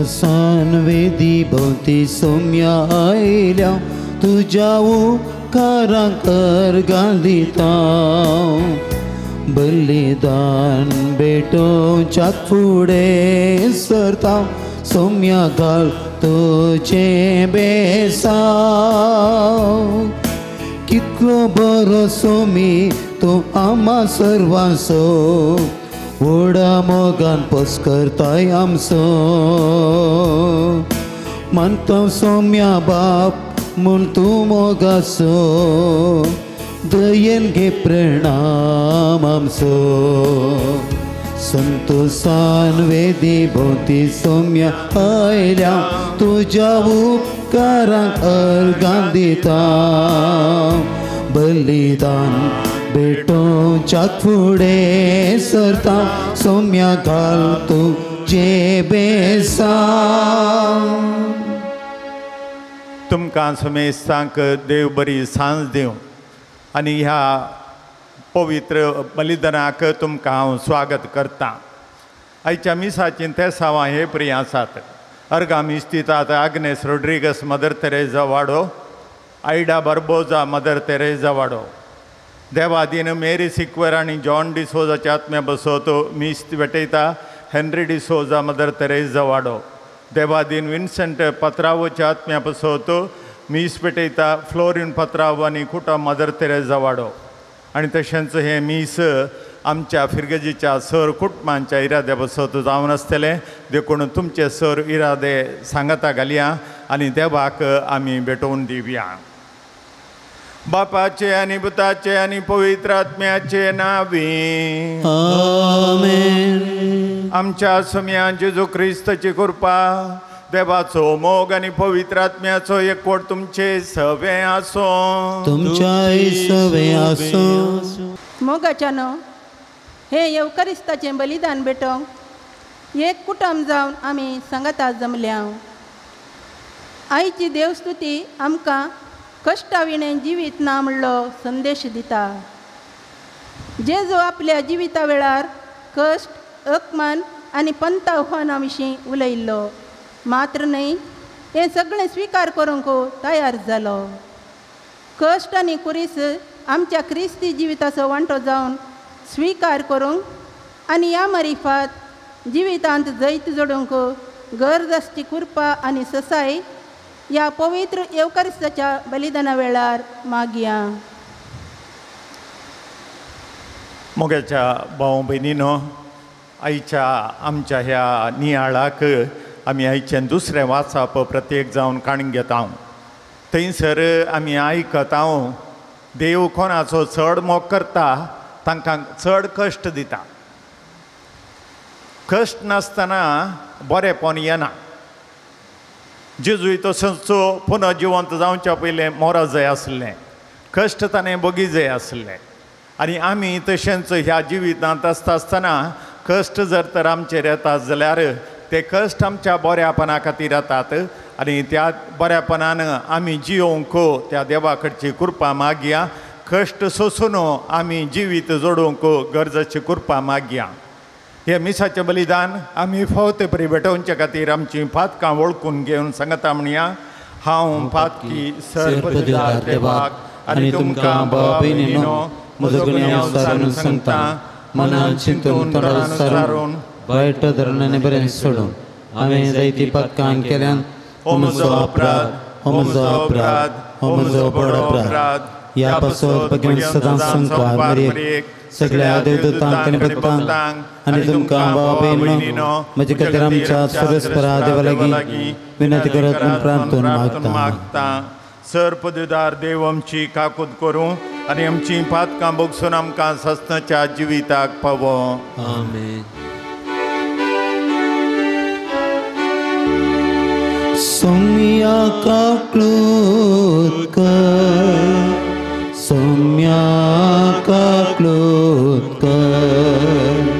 संवेदी भोवती सौम्या आयल्या तुझ्या उपकारांक अर्गां बलिदान भेटोवच्या फुडें सरता सौम्या घाल तुझें बेसांव कितलो बरो सोमी तूं आम्हा सर्वांचो व्हडा मोगान पस्करताय आमचो मानता सौम्या बाप म्हूण तूं मोगाचो दयेन घे प्रणाम आमचो संतोषान वेदी भोवती सौम्या आयल्या तुझ्या उपकारांक अर्गां दिता बलिदान भेटोवच्या फुडें सरता सौम्या घाल तुझें बेसांव तुमकां समेस्तांक देव बरी सांज दिवं आनी ह्या पवित्र बलिदानाक तुमकां हांव स्वागत करतां। आयच्या मिसाचीं तेसावां हे परी आसात। अर्गां इस्तितात आग्नेस रोड्रिगस मदर तेरेजा वाडो, आयडा बार्बोजा मदर तेरेजा वाडो, देवादीन मेरी सिक्वेर आनी जॉन डिसोजाच्या आत्म्या बसवतो मिस्त भेटयता हेनरी डिसोजा मदर तेरेजा वाडो, देवादीन विन्सेंट पत्रावोच्या आत्म्या बसवतो मीस पेटयता फ्लोरीन पत्राव आनी कुटा मदर तेरेजा वाडो आनी तशेंच हे मीस आमच्या फिरगजीच्या सर कुटुंबांच्या इराद्या बसवतो जावन आसतलें देखून तुमचे सर इरादे सांगाता घालया आनी देवाक आमी भेटोवन दिवया। बापाचे आनी पुताचे आनी पवित्र आत्म्याचे नांवी आमेन। आमच्या सम्या जेजू क्रिस्ताची कृपा देवाचो मोग आनी पवित्र आत्म्याचो एकवट तुमचे सवे आसो तुमच्याय सवे आसो। मोगाच्यान हे येवकारिस्ताचें बलिदान भेटोवंक एक कुटुंब जावन आमी सांगाता जमल्या। आयची देवस्तुती आमकां कश्टाविणें जिवीत ना म्हणलो संदेश दिता। जेजू आपल्या जिविता वेळार कश्ट अपमान आनी पंत आव्हानां विशीं उलयल्लो मात्र न्हय हें सगळें स्विकार करूंक तयार जालो। कश्ट आनी कुरीस आमच्या क्रिस्ती जिविताचो वांटो जावन स्विकार करूंक आनी ह्या मारिफात जिवितांत जैत जोडूंक गरज आसची कृपा आनी ससाय ह्या पवित्र येवकारिस्ताच्या बलिदाना वेळार मागया। मोगाच्या भाव भयणीनो आयच्या आमच्या ह्या नियाळाक आमी आयचें दुसरें वाचप प्रत्येक जावन काणून घेता। थंयसर आमी आयकता देव कोणाचो चड मोग करता तांकां चड कश्ट दिता। कश्ट नासतना बरेंपण येना। जेजूय तसोचो पुनः जिवंत जावच्या पयलें मोरा जाय आसलें, कश्ट ताणें बोगी जाय आसलें आनी आमी तशेंच ह्या जिवितांत आसतना कश्ट जर तर आमचेर येतात जाल्यार ते कश्ट आमच्या बऱ्यापणा खातीर येतात आनी त्या बऱ्यापणान आमी जियोंक त्या देवा कडची कृपा मागया। कश्ट सोसून आमी जिवीत जोडूंक गरजेची कृपा मागया। हे मिसाचें बलिदान आमी फावते परी भेटोवचे खातीर आमची फातकां वळखून घेवन सांगता म्हणया। हांव फातकी सर्वपदार देवाक आनी तुमकां भाव भयणीनो म्हजो गुन्यांव विचारून सांगता, मनान चिंतून तोंडार सारून वायट धोरणांनी बरें सोडून हांवें जायतीं पातकां केल्यान हो म्हजो अपराध, हो म्हजो अपराध, हो म्हजो व्हड अपराध। ह्या पासत भगवंत सदां संकवार मरेक सगळ्या देवदूतांक आनी भक्तांक आनी तुमकां भाव भयणीनो म्हजे खातीर आमच्या सर्वेस्परा देवा लागीं विनंती करत म्हूण प्रार्थना मागता। सर्वपदार देव आमची काकूत करूं आनी आमची पातकां बोगसून आमकां सस्नाच्या जिविताक पावो। आमेन। सौम्या काकूत कर, सौम्या काकूत कर,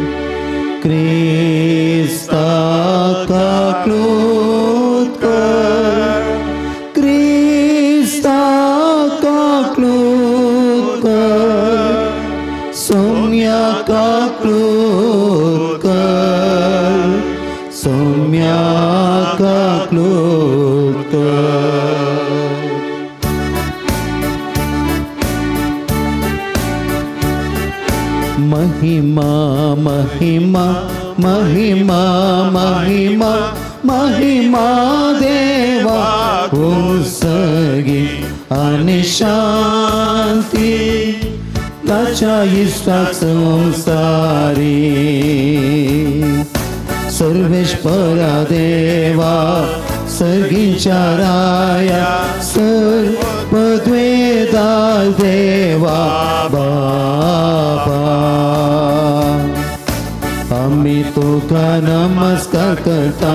क्रिस्ता काकूत कर, क्रिस्ता काकूत कर, सौम्या काकूत कर, सौम्या महिमा महिमा महिमा महिमा महिमा देवा उसगी आणि शांती त्याच्या इष्टात संसारी सर्वेश्वरा देवा सर्गींच्या राया सर्वद्वेदा देवा बाबा आम्ही तुका नमस्कार करता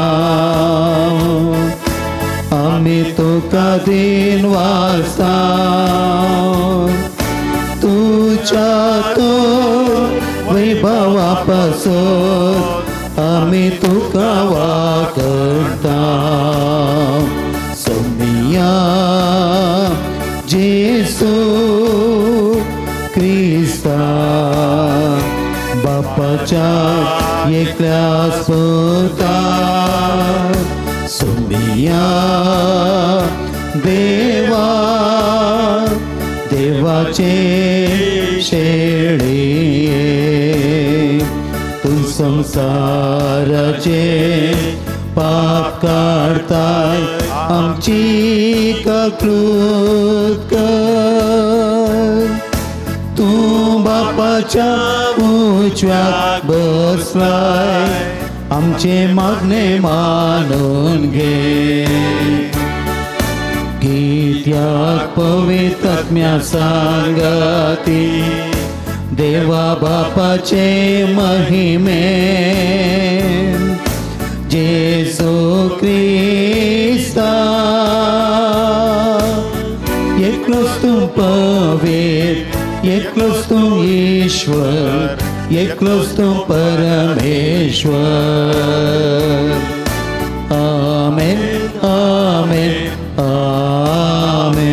आम्ही तुका दिन वाजता तुझ्या तो वैभवापासून आम्ही तुका वाकरता सोमिया जेसू ख्रिस्ता बापाच्या एकल्या स्वता सोमिया देवा देवाचे शेळी तू संसाराचे पाप काढताय आमची कृत कर तू बापाच्या उजव्यात बसलाय आमचे मागणे मानून घे गीत्यात पवित्रात्म्या सांगती देवा बापाचे महिमे जेसू ख्रिस्ता एकलोच तू पवित्र एकलोच तू ईश्वर एकलोच तू परमेश्वर आमेन आमेन आमेन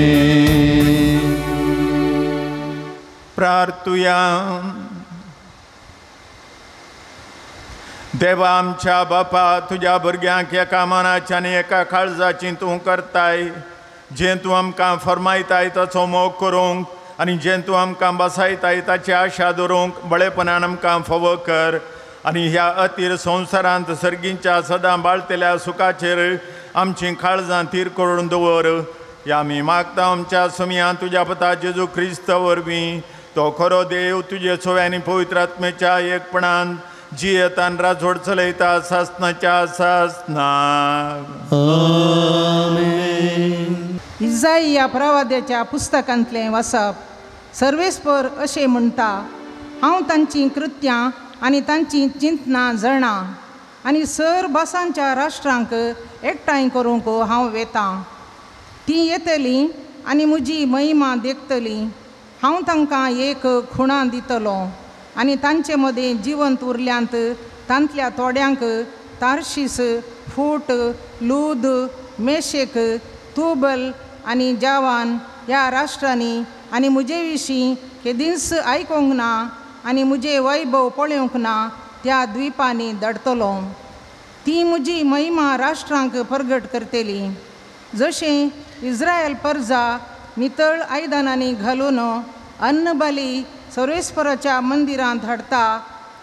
प्रार्थुया देवा आमच्या बापा तुझ्या भुरग्यांक एका मनाची आनी एका काळजाची तूं करताय जें तूं आमकां फरमायताय तसो मोग करूंक आनी जें तूं आमकां बसायताय ताची आशा दवरूंक बळेपणान आमकां फोव कर आनी ह्या अतीर संवसारांत सर्गींच्या सदां बाळतेल्या सुखाचेर आमची काळजां तीर करून दवर या आमी मागता आमच्या सुमयां तुज्या पुता जेजू क्रिस्त वरवीं तो खरो देव तुजे सोय आनी पवित्र आत्मेच्या एकपणान जियेतान राजवड चलयता सासनाच्या सासना इसाइया प्रवाद्याच्या पुस्तकांतलें वाचप सर्वेस्पर अशें म्हणटा हांव तांचीं कृत्यां आनी तांचीं चिंतनां जाणा आनी सर भासांच्या राष्ट्रांक एकठांय करूंक हांव वेतां तीं येतलीं आनी म्हजी महिमा देखतलीं हांव तांकां एक खुणा दितलो आनी तांचे मदें जिवंत उरल्यांत तांतल्या थोड्यांक तार्शीस फूट लूद मेशेक तुबल आनी जावान ह्या राष्ट्रांनी आनी म्हजे विशीं केदींस आयकूंक ना आनी म्हजे वैभव पळोवंक ना त्या द्विपांनी धाडटलो ती म्हजी महिमा राष्ट्रांक परगट करतली जशें इस्रायल परजा नितळ आयदनांनी घालून अन्नबाली सर्वेस्पराच्या मंदिरांत हाडटा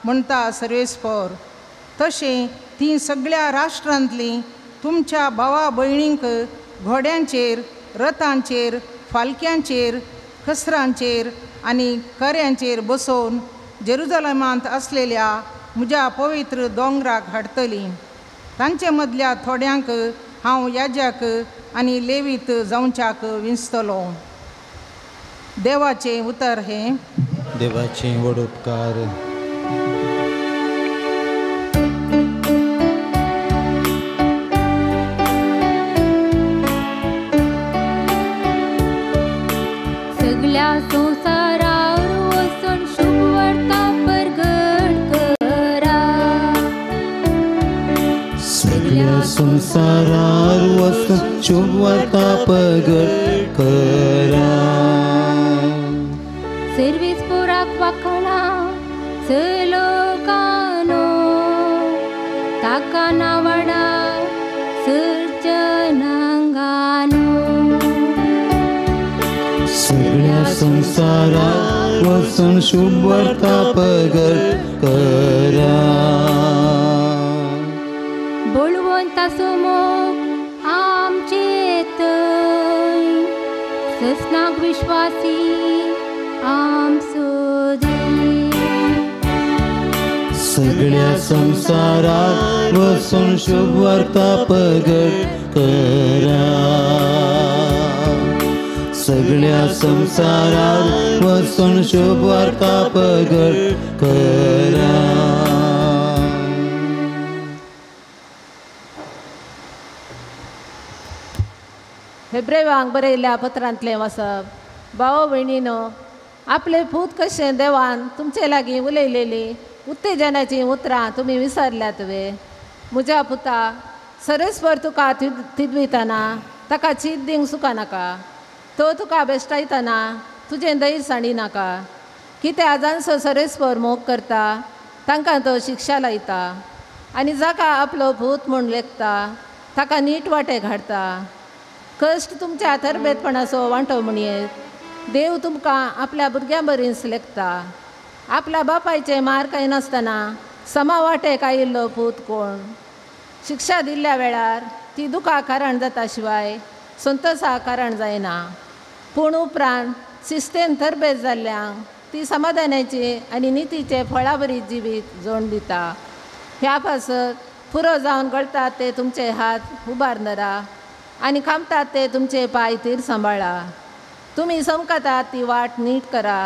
म्हणटा सर्वेस्पर तशें ती सगळ्या राष्ट्रांतलीं तुमच्या भावा भयणींक घोड्यांचेर रथांचेर फालक्यांचेर कसरांचेर आनी कर्यांचेर बसोवन जेरुजलेमांत आसलेल्या म्हज्या पवित्र दोंगराक हाडटलीं तांचे मदल्या थोड्यांक हांव याजक आनी लेवीत जावच्याक विंचतलो देवाचें उतर हें देवाचें व्हड उपकार सगळ्या संसारावर वचून शुभ वार्ता प्रगट करा सगळ्या संसारार वचून शुभ वार्ता प्रगट करा सर्वेस्पराक वाखणा सलोकानो ताका नावाडा सर्जनांगानो सगळ्या संसारात वचून शुभ वार्ता प्रगट करा. बळवंता समोर आमचे तै ससनाक विश्वासी आमचो देव. सगळ्या संसारात वचून शुभ वार्ता प्रगट करा. सगळ्या संसारात वचून शुभ वार्ता प्रगट करा. हेब्रेवांक बरयल्ल्या पत्रांतलें वचप. भाव भयणीनो, आपले पूत कशें देवान तुमचे लागीं उलयलेली उत्तेजनाची उतरां तुमी विसरल्यात वे. म्हज्या पुता, सरस्पर तुका तिदवितना ताका चीत दिवंक सुका नाका. तो तुका बेश्टायतना तुजें दैर सांडिनाका. कितें आजांचो सरस्पर मोग करता तांकां तो शिक्षा लायता आनी जाका आपलो पूत म्हूण लेखता ताका नीट वाटे घाडता. कश्ट तुमच्या तरबेतपणाचो वांटो म्हणयेत. देव तुमकां आपल्या भुरग्यां बरींच लेखता. आपल्या बापायचे मार काय नासतना समा वाटेक आयिल्लो पूत कोण. शिक्षा दिल्ल्या वेळार ती दुखां कारण जाता शिवाय संतोषा कारण जायना. पूण उपरांत शिस्तेन तरबेज जाल्ल्यांक ती समाधानाची आनी नितीचे फळां बरी जिवीत जोड दिता. ह्या पासत पुरो जावन गळटात ते तुमचे हात उबार धरा आनी खांबतात ते तुमचे पांय थीर सांबाळा. तुमी समकतात ती वाट नीट करा.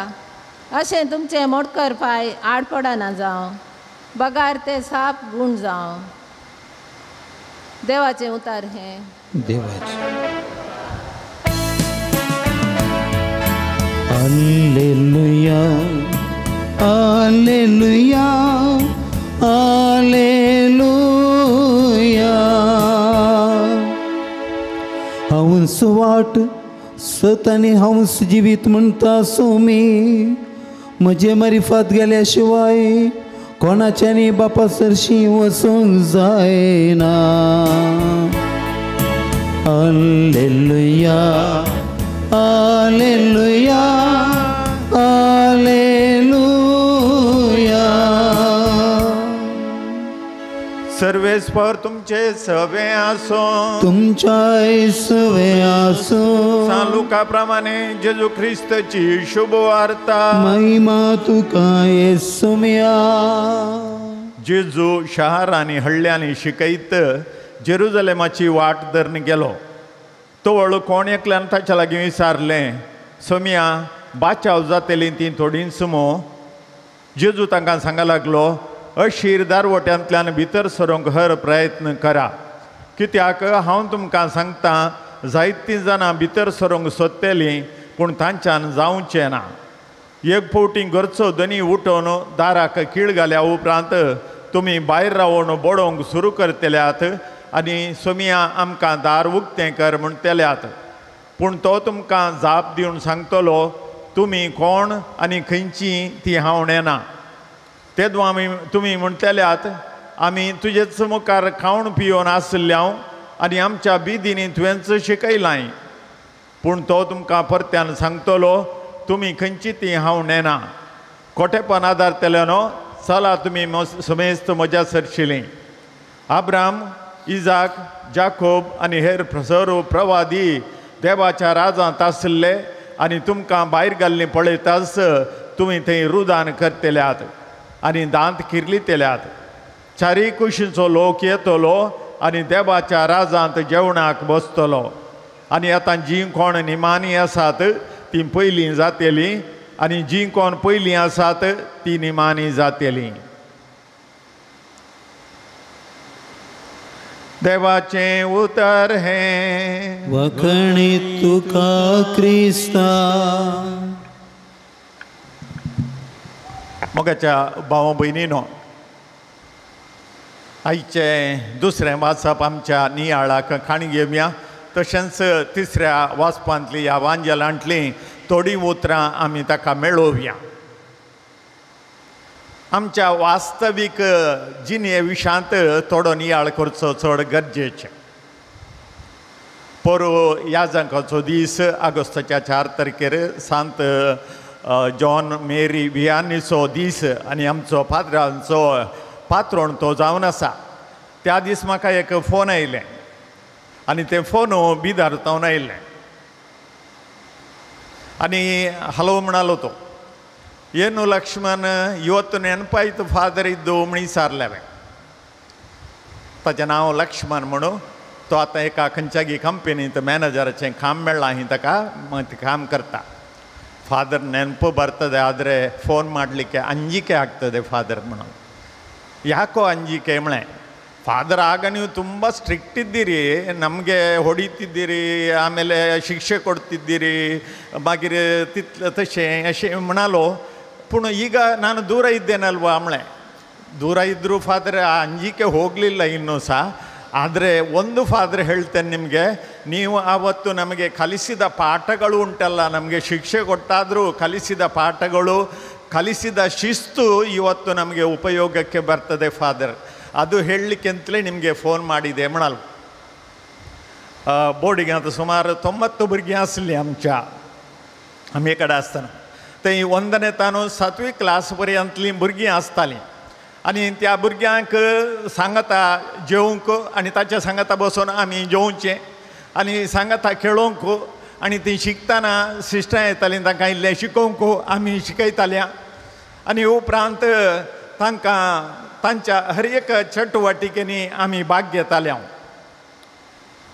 अशें तुमचे मोडकर पांय आडपडना जावं, बगार ते साप गूण जावं. देवाचें उतार हें. देवाचे हालेलुया हालेलुया हालेलुया. हंस वाट सत आनी हंस जिवीत म्हणटा सोमी. म्हजे मारिफात गेल्या शिवाय कोणाच्यानी बापा सरशी वचूंक जायना. Hallelujah hallelujah hallelujah. सर्वेस्पर तुमचे सवे आसो. तुमच्या सवे आसो. लुका प्रमाणे जेजू ख्रिस्ताची शुभ वार्ता. महिमा तुका येसुम्या. जेजू शार आनी हळ्यांनी शिकयत जेरुजलेमाची वाट धरून गेलो. तो वळू कोण एकल्यान ताच्या लागीं विचारलें, सोम्या बाचाव जातली ती थोडींच मो. जेजू तांकां सांगा लागलो, अशीर दारवट्यांतल्यान भितर सरोंक हर प्रयत्न करा. कित्याक हांव तुमकां सांगता, जायतीं जाणां भितर सरोंक सोदतेलीं पूण तांच्यान जावचें ना. एक फावटी घरचो धनी उठोवन दाराक कीळ घाल्या उपरांत तुमी भायर रावून बोडोवंक सुरू करतल्यात आनी सोम्या आमकां दार उक्तें कर म्हूण तेल्यात. पूण तो तुमकां जाप दिवन सांगतलो, तुमी कोण आनी खंयची ती हांव नेना. तेदो तुमी म्हणटल्यात, आमी तुजेच मुखार खावन पियोन आसल्याव आनी आमच्या बिदींनी तुवेंच शिकयलां. पूण तो तुमकां परत्यान सांगतलो, तुमी खंयची ती हांव नेना. खोटेपण आदारतले न्हू, चला तुमी समेस्त म्हज्या सरशिलीं. अब्राम, इजाक, जाकोब आनी हेर सर्व प्रवादी देवाच्या राजांत आसले आनी तुमकां भायर घाल्लीं पळयताच तुमी थंय रुदान करतल्यात आनी दांत किर्लितल्यात. चारी कुशींचो लोक येतलो आनी देवाच्या राजांत जेवणाक बसतलो. आनी आतां जीं कोण निमाणी आसात तीं पयलीं जातेलीं आनी जीं कोण पयलीं आसात तीं निमाणी जातेलीं. देवाचें उतर हें. वखणी तुका क्रिस्ता. मोगाच्या भाव भयणीनो, आयचें दुसरें वाचप आमच्या नियाळाक खाण घेवया. तशेंच तिसऱ्या वाचपांतली ह्या वांजेलांतली थोडीं उतरां आमी ताका मेळोवया. आमच्या वास्तवीक जिणे विशांत थोडो नियाळ करचो चड गरजेचें. परव याजकाचो दीस ऑगस्टाच्या 4 तारखेर सांत जॉन मेरी वियानीचो दीस आनी आमचो फादरांचो पात्रोण तो जावन आसा. त्या दीस म्हाका एक फोन आयलें आनी तें फोन बिदारतावन आयलें आनी हलो म्हणालो तो ಏನು ಲಕ್ಷ್ಮಣ್ ಇವತ್ತು ನೆನಪಾಯ್ತು फादर इद्दू म्हण विचारलें हांवें. ताचें नांव लक्ष्मण म्हणून तो आतां एका खंयच्याय कंपनींत मॅनेजराचें काम मेळ्ळां ही ताका काम करता. फादर ನೆನಪು ಬರ್ತದೆ ಆದರೆ ಫೋನ್ ಮಾಡಲಿಕ್ಕೆ ಅಂಜಿಕೆ ಆಗ್ತದೆ ಫಾದರ್ म्हणून. ಯಾಕೋ ಅಂಜಿಕೆ म्हणे ಫಾದರ್ ಆಗ ನೀವು ತುಂಬ ಸ್ಟ್ರಿಕ್ಟ್ ಇದ್ದೀರಿ, ನಮಗೆ ಹೊಡಿತಿದ್ದೀರಿ, ಆಮೇಲೆ ಶಿಕ್ಷೆ ಕೊಡ್ತಿದ್ದೀರಿ, मागीर तशें अशें म्हणालो. पूण ಈಗ ನಾನು ದೂರ ಇದ್ದೇನಲ್ವಾ म्हणे. ದೂರ ಇದ್ದರೂ ಫಾದರ್ ಆ ಅಂಜಿಕೆ ಹೋಗಲಿಲ್ಲ ಇನ್ನೂ ಸಹ. ಆದರೆ ಒಂದು ಫಾದರ್ ಹೇಳ್ತೇನೆ ನಿಮಗೆ, ನೀವು ಆವತ್ತು ನಮಗೆ ಕಲಿಸಿದ ಪಾಠಗಳು ಉಂಟಲ್ಲ, ನಮಗೆ ಶಿಕ್ಷೆ ಕೊಟ್ಟಾದರೂ ಕಲಿಸಿದ ಪಾಠಗಳು, ಕಲಿಸಿದ ಶಿಸ್ತು ಇವತ್ತು ನಮಗೆ ಉಪಯೋಗಕ್ಕೆ ಬರ್ತದೆ ಫಾದರ್. ಅದು ಹೇಳಲಿಕ್ಕೆ ಅಂತಲೇ ನಿಮಗೆ ಫೋನ್ ಮಾಡಿದೆ म्हणाल. बोर्डिंग आता सुमार 90 भुरगीं आसलीं आमच्या आमी कडेन आसतना. थंय 1 तानू 7वी क्लास पर्यंतलीं भुरगीं आसतालीं आनी त्या भुरग्यांक सांगता जेवंक आनी ताच्या सांगता बसून आमी जेवचें आनी सांगता खेळोंक आनी ती शिकतना सिस्टर येतालीं तांकां इल्लें शिकोवंक आमी शिकयतालीं आनी उपरांत तांकां तांच्या हर एक चटवटिकेनी आमी भाग घेताले.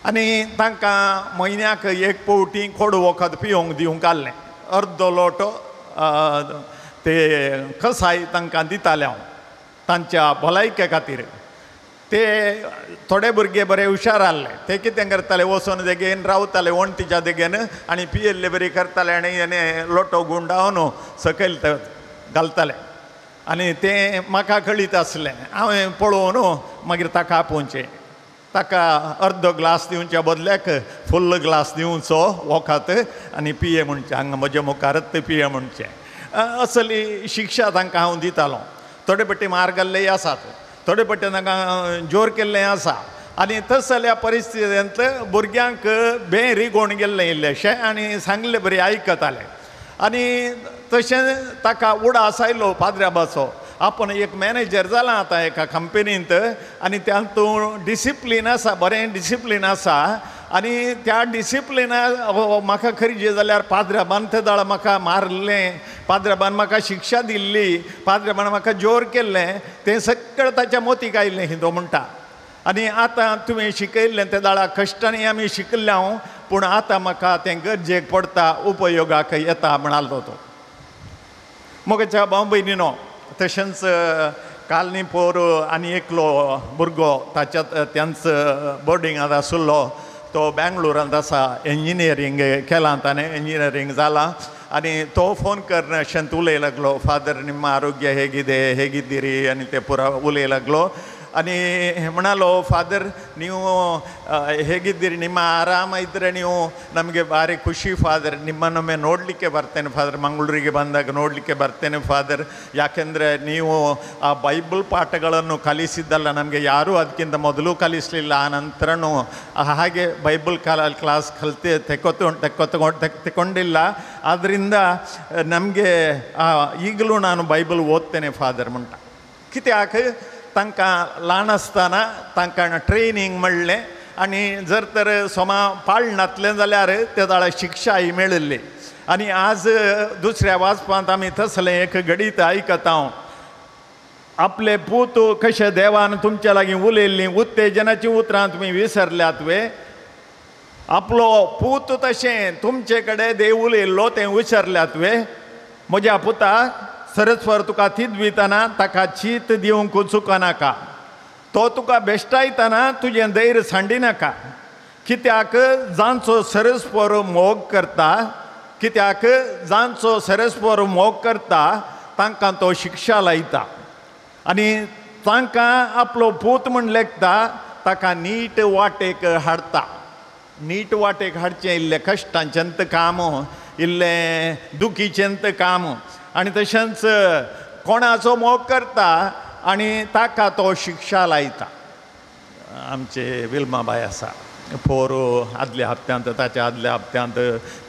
आनी तांकां म्हयन्याक एक पावटी खोड वखद पिवंक दिवंक आसलें. अर्दो लोटो ते कसाय तांकां दिताले हांव तांच्या भलायके खातीर. ते थोडे भुरगे बरे हुशार आसले. ते कितें करताले, वचून देगेन रावताले वणटीच्या देगेन आनी पियेल्ले बरी करताले आनी लोटो गुंडावन सकयल घालताले आनी तें म्हाका कळीत आसलें. हांवें पळोवन मागीर ताका आपोवचें. ताका अर्दो ग्लास दिवच्या बदल्याक फुल्ल ग्लास दिवचो वखद आनी पिये म्हणचें, हांगा म्हज्या मुखारच ते पिये म्हणचें. असली शिक्षा तांकां हांव दितालो. थोडे पट्टी मार घाल्लेय आसात, थोडे पट्टी तांकां जोर केल्लें आसा. आनी तसल्या परिस्थितींत भुरग्यांक बेरिगोण गेल्लें इल्लेशें आनी सांगलें बरें आयकतालें. आनी तशें ताका उडास आयलो पाद्र्याबाचो. आपण एक मॅनेजर जाला आतां एका कंपनींत आनी तातूंत डिसिप्लीन आसा, बरें डिसिप्लीन आसा. आनी त्या डिसिप्लिना म्हाका खरी जे जाल्यार पाद्र्याबान ते दाळ म्हाका मारलें, पाद्र्याबान म्हाका शिक्षा दिल्ली, पाद्र्याबान म्हाका जोर केल्लें, तें सगळें ताच्या मोतीक आयिल्लें हिंदू म्हणटा. आनी आतां तुवें शिकयल्लें ते दाळा कश्टांनी आमी शिकल्ल्या, पूण आतां म्हाका तें गरजेक पडटा, उपयोगाक येता म्हणालो तो. मोगाच्या भाव भयणीनो, तशेंच काल न्ही पोर आनी एकलो भुरगो त्यांच बोर्डिंगांत आसलो, तो बेंगलोरांत आसा, इंजिनियरींग केलां ताणें, इंजिनियरींग जालां. आनी तो फोन करून अशेंत उलय लागलो, फादर ನಿಮ್ಮ ಆರೋಗ್ಯ ಹೇಗಿದೆ, ಹೇಗಿದ್ದೀರಿ आनी ते ಪೂರ उलय लागलो. आनी म्हणालो, फादर ನೀವು ಹೇಗಿದ್ದೀರಿ, ನಿಮ್ಮ ಆರಾಮ ಇದ್ದರೆ ನೀವು ನಮಗೆ ಭಾರಿ ಖುಷಿ ಫಾದರ್, ನಿಮ್ಮನ್ನೊಮ್ಮೆ ನೋಡಲಿಕ್ಕೆ ಬರ್ತೇನೆ ಫಾದರ್, ಮಂಗಳೂರಿಗೆ ಬಂದಾಗ ನೋಡಲಿಕ್ಕೆ ಬರ್ತೇನೆ ಫಾದರ್. ಯಾಕೆಂದರೆ ನೀವು ಆ ಬೈಬಲ್ ಪಾಠಗಳನ್ನು ಕಲಿಸಿದ್ದಲ್ಲ, ನಮಗೆ ಯಾರೂ ಅದಕ್ಕಿಂತ ಮೊದಲು ಕಲಿಸಲಿಲ್ಲ, ಆ ನಂತರನೂ ಹಾಗೆ ಬೈಬಲ್ ಕ್ಲಾಸ್ ತೆಕ್ಕೊಂಡಿಲ್ಲ. ಆದ್ದರಿಂದ ನಮಗೆ ಈಗಲೂ ನಾನು ಬೈಬಲ್ ಓದ್ತೇನೆ ಫಾದರ್ म्हणटा. कित्याक तांकां ल्हान आसतना तांकां ट्रेनिंग मेळ्ळें आनी जर तर सोमा पाळनातलें जाल्यार त्या दाळा शिक्षा ही मेळिल्ली. आनी आज दुसऱ्या वाचपांत आमी तसलें एक गडीत आयकता. आपले पूत कशें देवान तुमच्या लागीं उलयल्लीं उत्तेजनाची उतरां तुमी विसरल्यात वे. आपलो पूत तशें तुमचे कडेन देव उलयल्लो तें विसरल्यात वे. म्हज्या पुता, सरस्वर तुका थिदवितना ताका चीत दिवंक चुकनाका. तो तुका बेश्टायतना तुजें धैर्य सांडिनाका. कित्याक जांचो सरस्वर मोग करता, कित्याक जांचो सरस्वर मोग करता तांकां तो शिक्षा लायता. आनी तांकां आपलो पूत म्हण लेखता, ताका नीट वाटेक हाडटा. नीट वाटेक हाडचें इल्लें कश्टांचेंत काम, इल्लें दुखीचेंत काम. आनी तशेंच कोणाचो मोग करता आनी ताका तो शिक्षा लायता. आमचे विल्माबाई आसा, पोर आदल्या हप्त्यांत, ताच्या आदल्या हप्त्यांत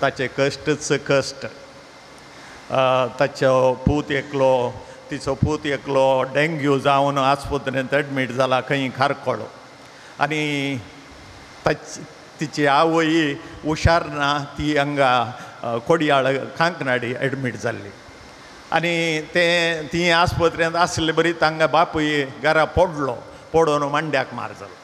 ताचे कश्टच कश्ट. ताचो पूत एकलो तिचो पूत एकलो डेंग्यू जावन आस्पत्रेंत एडमीट जाला खंय खारकोळ आनी तिची आवय हुशार ना ती हांगा कोडयाळ कांकनाडी एडमीट जाल्ली आनी ती आस्पत्रेंत आसले बरी तांकां बापूय घरा पडून मांड्याक मार जालो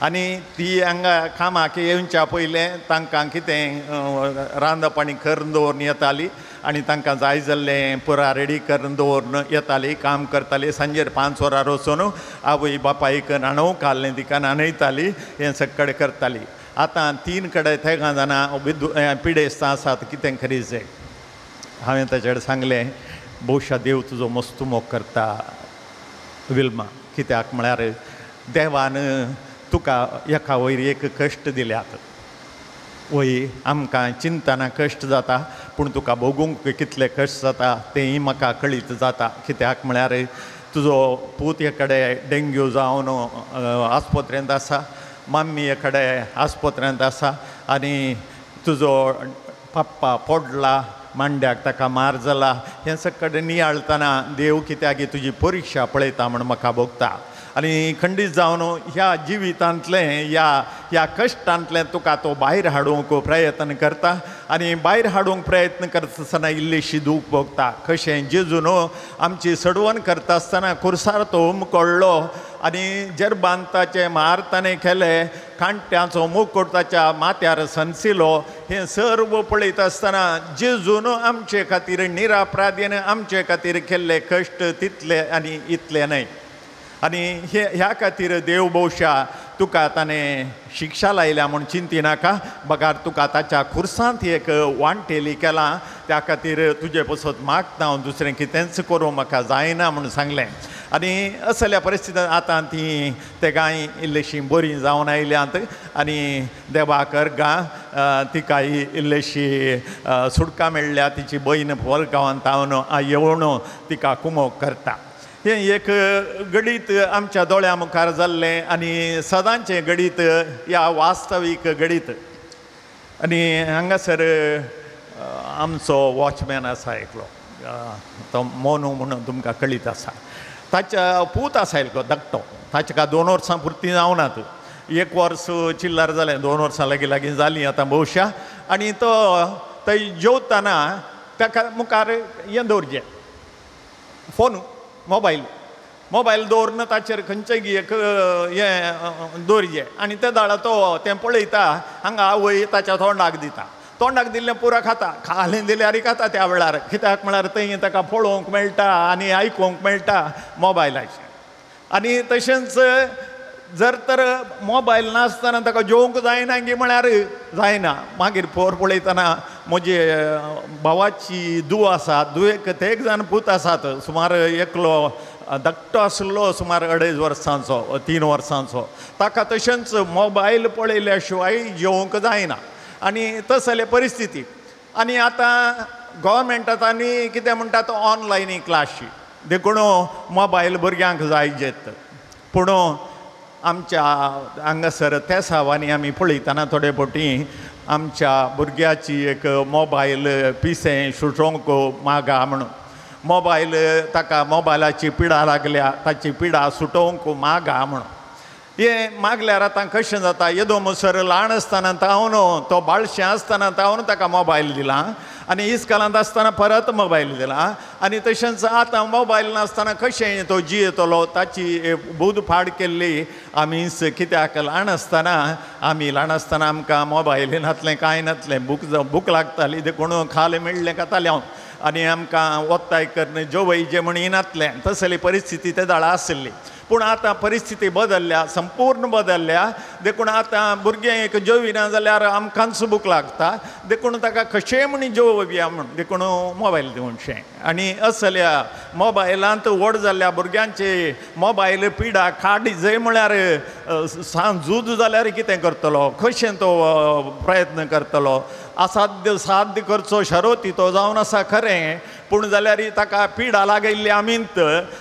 आनी ती हांगा कामाक येवच्या पयलें तांकां कितें रांद पाणी करून दवरून येताली आनी तांकां जाय जाल्लें पुरा रेडी करून दवरून येताली काम करताली सांजेर 5 वरां वचून आवय बापायक न्हाणोवंक घाललें तिका न्हाणयताली हें सगळें करताली आतां 3 कडेन तेगा जाणां पिडेस्त आसात कितें करीत हांवें ताचे कडेन सांगलें भोवशा देव तुजो मस्त मोग करता विल्मा कित्याक म्हळ्यार देवान तुका एका वयर एक कश्ट दिल्यात वय आमकां चिंतना कश्ट जाता पूण तुका भोगूंक कितले कश्ट जाता तेंय म्हाका कळीत जाता कित्याक म्हळ्यार तुजो पूत कडेन डेंग्यू जावन आस्पत्रेंत आसा मम्मी कडेन आस्पत्रेंत आसा आनी तुजो पप्पा पडला मांड्याक ताका मार जाला हें सगळें नियाळतना देव कित्याक तुजी परिक्षा पळयता म्हण म्हाका भोगता आनी खंडीत जावन ह्या जिवितांतलें ह्या कश्टांतलें तुका तो भायर हाडूंक प्रयत्न करता आनी भायर हाडूंक प्रयत्न करता आसतना इल्लीशी दूख भोगता कशें जेजून आमची सडवण करता आसतना खुर्सार तो उमकळ्ळो आनी जरबांताचे मार ताणें केले कांट्याचो मुकुट ताच्या माथ्यार संसिलो हें सर्व पळयत आसतना जेजून आमचे खातीर निरापराधीन आमचे खातीर केल्ले कश्ट तितले आनी इतले न्हय आनी ह्या खातीर देव भोवशा तुका ताणें शिक्षा लायल्या म्हूण चिंती नाका बगार तुका ताच्या खुर्सांत एक वांटेली केला त्या खातीर तुजे पसत मागता हांव दुसरें कितेंच करूं म्हाका जायना म्हूण सांगलें आनी असल्या परिस्थितींत आतां ती ते गाय इल्लीशी बरी जावन आयल्यांत आनी देवाक अर्गां तिकाय इल्लीशी सुटका मेळ्ळ्या तिची बहीण परगांवांत हांव येवन तिका कुमोग करता हें एक गणीत आमच्या दोळ्या मुखार जाल्लें आनी सदांचें गणीत ह्या वास्तवीक गणीत आनी हांगासर आमचो वॉचमॅन आसा एकलो तो मोनू म्हणून तुमकां कळीत आसा ताच्या पूत आसा एकलो धाकटो ताचे का 2 वर्सां पुर्ती जावनात 1 वर्स चिल्लर जालें 2 वर्सां लागीं जालीं आतां भोवशा आनी तो थंय जेवतना ताका मुखार हें दवरचें फोन मोबायल दवरून ताचेर खंयचेय एक हें दवरचें आनी ते दाळा तो तें पळयता हांगा आवय ताच्या तोंडाक दिल्लें पुरो खाता खालें दिल्यार खाता त्या वेळार कित्याक म्हळ्यार थंय ताका पळोवंक मेळटा आनी आयकूंक मेळटा मोबायलाचेर आनी तशेंच जर तर मोबायल नासतना ताका जेवंक जायना गे म्हळ्यार जायना मागीर पळयतना म्हजे भावाची धूव आसा धुवेक ते 1 जाण पूत आसात सुमार एकलो धाकटो आसलो सुमार 2.5 वर्सांचो 3 वर्सांचो ताका तशेंच मोबायल पळयल्या शिवाय जेवंक जायना आनी तसले परिस्थिती आनी आतां गोवोरमेंटांनी कितें म्हणटात ऑनलायन क्लासी देखून मोबायल भुरग्यांक जाय जेत पूण आमच्या हांगासर त्या सावांनी आमी पळयतना थोडे फावटी आमच्या भुरग्याची एक मोबायल पिसें सुटोवंक मागा म्हणून मोबायल ताका मोबायलाची पिडा लागल्या ताची पिडा सुटोवंक मागा म्हणून हें मागल्यार आतां कशें जाता येदो मुसर ल्हान आसतना तावन तो बाळशें आसतना तावन ताका मोबायल दिला आनी इस्कॉलांत आसतना परत मोबायल दिला आनी तशेंच आतां मोबायल नासतना कशें तो जियेतलो ताची बुद फाड केल्ली आमी कित्याक ल्हान आसतना आमकां मोबायल नासलें कांय नासलें बूक लागताली देखून खालें मेळ्ळें खातालें हांव आनी आमकां वताय करन जेवय जें म्हण नासलें तसली परिस्थिती ते दाळा आसली पूण आतां परिस्थिती बदल्ल्या संपूर्ण बदल्ल्या देखून आतां भुरगें एक जेविना जाल्यार आमकांच बूक लागता देखून ताका कशें म्हण जेवया म्हण देखून मोबायल दिवनशें आनी असल्या मोबायलांत व्हड जाल्ल्या भुरग्यांचे मोबायल पिडा काडी जंय म्हळ्यार झूज जाल्यार कितें करतलो कशें तो प्रयत्न करतलो असाध्य साध्य करचो शरोती तो जावन आसा खरें पूण जाल्यार ताका पिडा लागिल्ली आमींत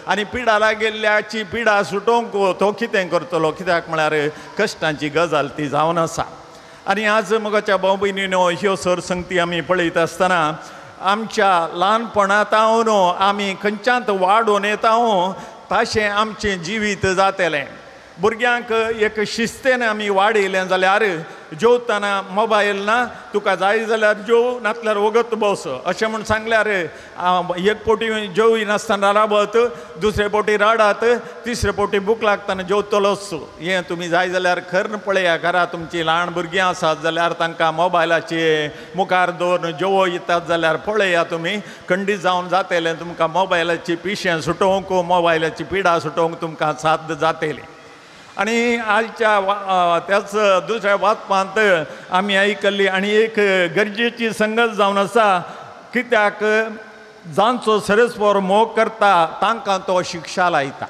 आनी पिडा लागिल्ल्याची पिडा सुटोवंक तो कितें करतलो कित्याक म्हळ्यार कश्टांची गजाल ती जावन आसा आनी आज मोगाच्या भाव भयणीनो ह्यो सरसंगती आमी पळयत आसतना आमच्या ल्हानपणांतावन आमी खंयच्यात वाडून येताव तशें आमचें जिवीत जातलें. भुरग्यांक एक शिस्तेन आमी वाडयलें जाल्यार जेवतना मोबायल ना, तुका जाय जाल्यार जेव, नातल्यार वगत बस अशें म्हूण सांगल्यार एक पोटी जेवी नासतना राबत, दुसरे पोटी रडात, तिसरे पोटी भूक लागतना जेवतलोच. हें तुमी जाय जाल्यार खरें पळया. घरा तुमचीं ल्हान भुरगीं आसात जाल्यार तांकां मोबायलाचे मुखार दवरून जेवो येतात जाल्यार पळया तुमी, खंडीत जावन जातलें. तुमकां मोबायलाची पिशें सुटोवंक, मोबायलाची पिडा सुटोवंक तुमकां साध्य जातली. आणि आजच्या त्याच दुसऱ्या वाचपांत आमी आयकल्ली आनी एक गरजेची संगत जावन आसा. कित्याक जांचो सरस्वर मोग करता तांकां तो शिक्षा लायता.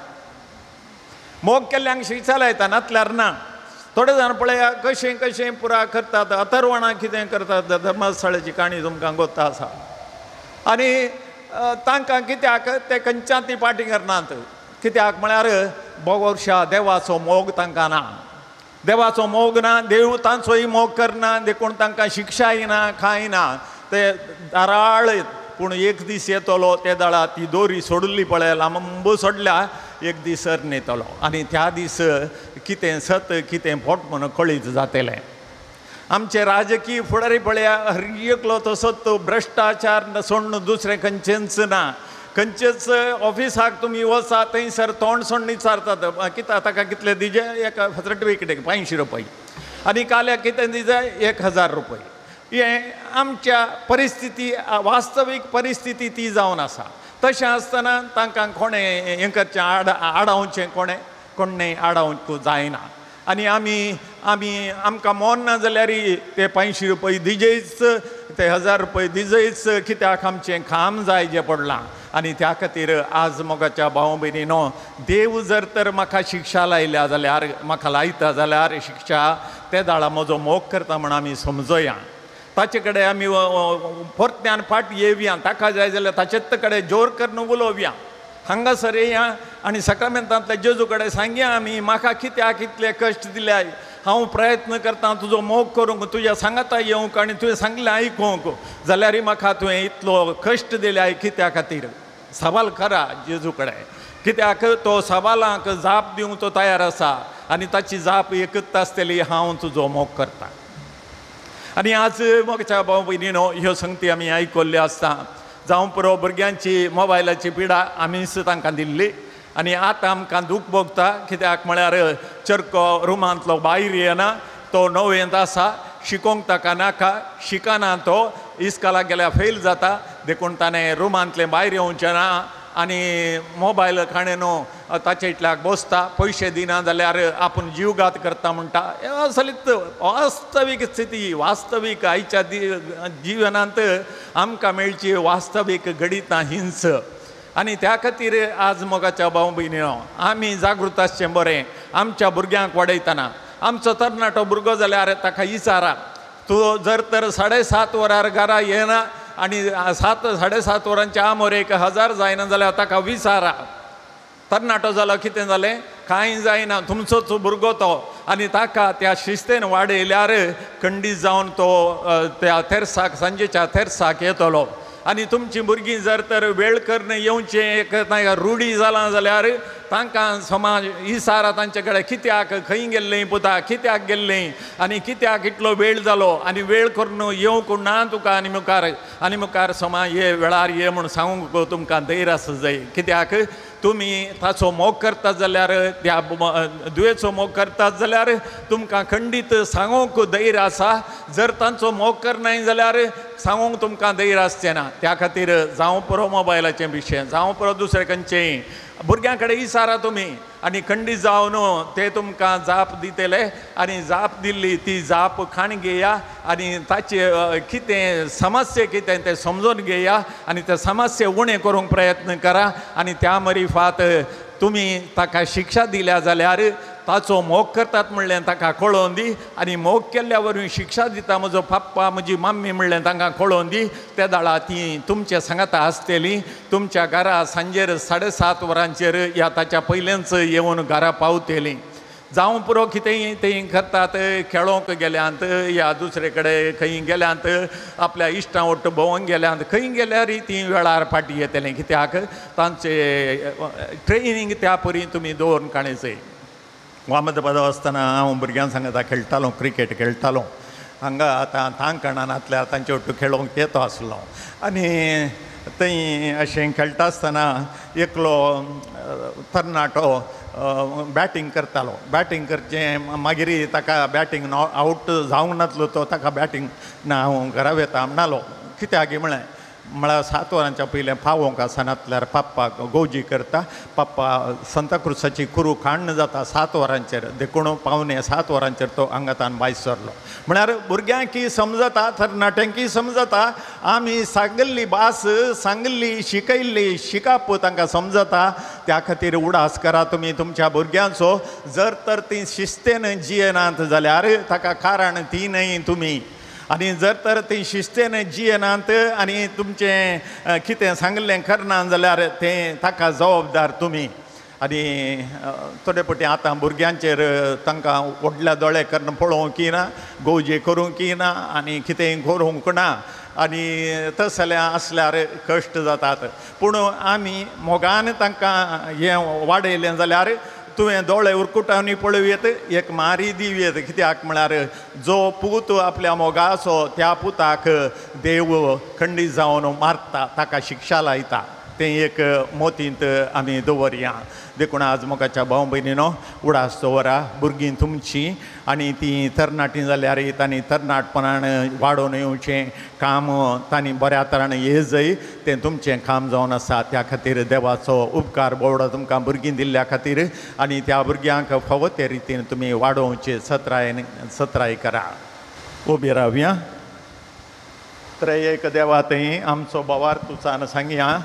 मोग केल्ल्यांक शिक्षा लायता, नातल्यार ना. थोडे जाण पळया कशें कशें पुरा करतात. अथर्वणां कितें करतात, धर्मस्थळाची काणी तुमकां गोत आसा. आनी तांकां कित्याक ते खंयच्या ती पाटी करनात. कित्याक म्हळ्यार बोगोरशा देवाचो मोग तांकां ना. देवाचो मोग ना, देव तांचोय मोग करना, देखून तांकां शिक्षाय ना, कांय ना. ते दाराळ. पूण एक दीस येतलो ते दाळा ती दोरी सोडली पळय, लांब सोडल्या, एक दीस सर येतलो आनी त्या दीस कितें सत कितें फोट म्हणून कळीत जातलें. आमचे राजकीय फुडारी पळया, एकलो तसोच भ्रश्टाचार सोडून दुसरें खंयचेंच ना. खंयचेच ऑफिसाक तुमी वचा थंयसर तोंड सोडून विचारतात कित्याक ताका कितले दिजे, एक सर्टिफिकेट 500 रुपया, आनी काल्याक कितें दिजे 1000 रुपया. हें आमच्या परिस्थिती, वास्तवीक परिस्थिती ती जावन आसा. तशें आसतना तांकां कोणें हें करचें, आडावचें, कोणें आडावंक जायना. आनी आमकां मोन ना जाल्यार ते 500 रुपया दिजेच, ते 1000 रुपया दिजेच, कित्याक आमचें काम जाय जें पडलां. आनी त्या खातीर आज मोगाच्या भाव भयणीनो, देव जर तर म्हाका शिक्षा लायल्या जाल्यार, म्हाका लायता जाल्यार शिक्षा, ते दाळा म्हजो मोग करता म्हण आमी समजया. ताचे कडेन आमी परत्यान फाट येवया. ताका जाय जाल्यार ताचेच कडेन जोर करून उलोवया. हांगासर येया आनी सक्रमेंतांतल्या जेजू कडेन सांगया आमी, म्हाका कित्याक इतले कश्ट दिल्याय, हांव प्रयत्न करता तुजो मोग करूंक, तुज्या सांगाता येवंक आनी तुवें सांगलें आयकूंक, जाल्यार म्हाका तुवें इतलो कश्ट दिल्याय कित्या खातीर. सवाल करा जेजू कडेन, कित्याक तो सवालांक जाप दिवंक तो तयार आसा. आनी ताची जाप एकच आसतली, हांव तुजो मोग करता. आनी आज मोगच्या भाव भयणीनो, ह्यो संगती आमी आयकल्ल्यो आसता. जावं पुरो भुरग्यांची मोबायलाची पिडा आमीच तांकां दिल्ली. आनी आतां आमकां दूख भोगता. कित्याक म्हळ्यार चरको रुमांतलो भायर येना, तो 9वेंत आसा, शिकोवंक ताका नाका, शिकना तो, इस्कालाक गेल्यार फेल जाता. देखून ताणें रुमांतलें भायर येवचें ना आनी मोबायल खाणें न्हू ताचे इतल्याक बसता. पयशे दिना जाल्यार आपूण जीवघात करता म्हणटा. असलीत वास्तवीक स्थिती, वास्तवीक आयच्या जिवनांत आमकां मेळची वास्तवीक घडितां हिंस. आनी त्या खातीर आज मोगाच्या भाव भयणीनो, आमी जागृत आसचें बरें. आमच्या भुरग्यांक वाडयतना, आमचो तरणाटो भुरगो जाल्यार ताका विचारा, तूं जर तर 7:30 वरार घरा येना आनी 7:30 वरांच्या आमोर 1000 जायना जाल्यार ताका विचारा. तरणाटो जालो कितें जालें, कांय जायना, तुमचोच भुरगो तो. आनी ताका त्या शिस्तेन वाडयल्यार खंडीत जावन तो त्या तेर्साक, सांजेच्या तेर्साक येतलो. आनी तुमची भुरगीं जर तर वेळ करून येवचें एक रुढी जालां जाल्यार तांकां समाज इसारा तांचे कडेन, कित्याक खंय गेल्लीं पुता, कित्याक गेल्लीं आनी कित्याक इतलो वेळ जालो, आनी वेळ करून येवंक ना तुका. आनी मुखार समाज हे वेळार ये म्हूण सांगूंक तुमकां धैर्य आसूं जाय. कित्याक तुमी ताचो मोग करतात जाल्यार, त्या दुयेचो मोग करतात जाल्यार तुमकां खंडीत सांगूंक धैर्य आसा. जर तांचो मोग करनाय जाल्यार सांगूंक तुमकां धैर्य आसचें ना. त्या खातीर जावं पुरो मोबायलाचें विशय, जावं पुरो दुसरें खंयचेंय, भुरग्यां कडेन इसारा तुमी आनी खंडीत जावन ते तुमकां जाप दितले. आनी जाप दिल्ली ती जाप खाण घेया आनी ताचे कितें समस्या कितें तें समजून घेया आनी ते समस्या उणें करूंक प्रयत्न करा. आनी त्या मरीफात तुमी ताका शिक्षा दिल्या जाल्यार ताचो मोग करतात म्हणलें ताका कळोवन दी. आनी मोग केल्ल्या वरवीं शिक्षा दिता म्हजो पप्पा म्हजी मम्मी म्हणलें तांकां कळोवन दी. त्या दाळा ती तुमच्या सांगाता आसतली. तुमच्या घरा सांजेर 7:30 वरांचेर या ताच्या पयलेंच येवन घरा पावतलीं. जावं पुरो कितेंय ते करतात खेळोंक गेल्यांत या दुसरे कडेन खंय गेल्यांत आपल्या इश्टां वट्ट भोंवंक गेल्यांत खंय गेल्यार ती वेळार फाटी येतलें कित्याक तांचे ट्रेनिंग त्या परी तुमी दवरून काणयचय अहमदाबाद आसतना हांव भुरग्यां सांगता खेळटालो क्रिकेट खेळटालो हांगा आतां तांकणांतल्या तांचे वट्ट खेळोंक येतो आसलो आनी थंय अशें खेळटा आसतना एकलो तरणाटो बॅटींग करतालो बॅटींग करचें मागीर ताका बॅटींग आवट जावंक नासलो तो ताका बॅटींग ना हांव घरा वेता म्हणलो कित्याक म्हळ्यार 7 वरांच्या पयलें पावोंक आसनातल्यार पप्पाक गोजी करता पप्पा सांताक्रुजाची कुरू खाण जाता 7 वरांचेर देखून पावणे 7 वरांचेर तो हांगातान भायर सरलो म्हळ्यार भुरग्यांकी समजता तरणाट्यांकी समजता आमी सांगल्ली भास सांगल्ली शिकयल्ली शिकाप तांकां समजता त्या खातीर उडास करा तुमी तुमच्या भुरग्यांचो जर तर ती शिस्तेन जियेनात जाल्यार ताका कारण ती न्हय तुमी आनी जर तर ती शिस्तेन जियेनात आनी तुमचें कितें सांगलें करना जाल्यार तें ताका जबाबदार तुमी आनी थोडे फावटी आतां भुरग्यांचेर तांकां व्हडल्या दोळे करून पळोवंक ना गोवजे करूंक ना आनी कितेंय करूंक ना आनी तसलें आसल्यार कश्ट जातात पूण आमी मोगान तांकां हें वाडयलें जाल्यार तुवें दोळे उरकुटावनी पळयत एक मारी दिवयत कित्याक म्हळ्यार जो पूत आपल्या मोगाचो त्या पुताक देव खंडीत जावन मारता ताका शिक्षा लायता तें एक मोतींत आमी दवरया देखून आज मोगाच्या भाव भयणीनो उडास दवरा भुरगीं तुमची आनी ती तरणाटीं जाल्यार तांणी तरणाटपणान वाडोवन येवचें काम तांणी बऱ्या तरान येजय तें तुमचें काम जावन आसा त्या खातीर देवाचो उपकार बोवडो तुमकां भुरगीं दिल्ल्या खातीर आनी त्या भुरग्यांक फावो ते रितीन तुमी वाडोवचे सत्राय करा उबी रावया त्रयेक देवा थंय आमचो बोवार तुचान सांगया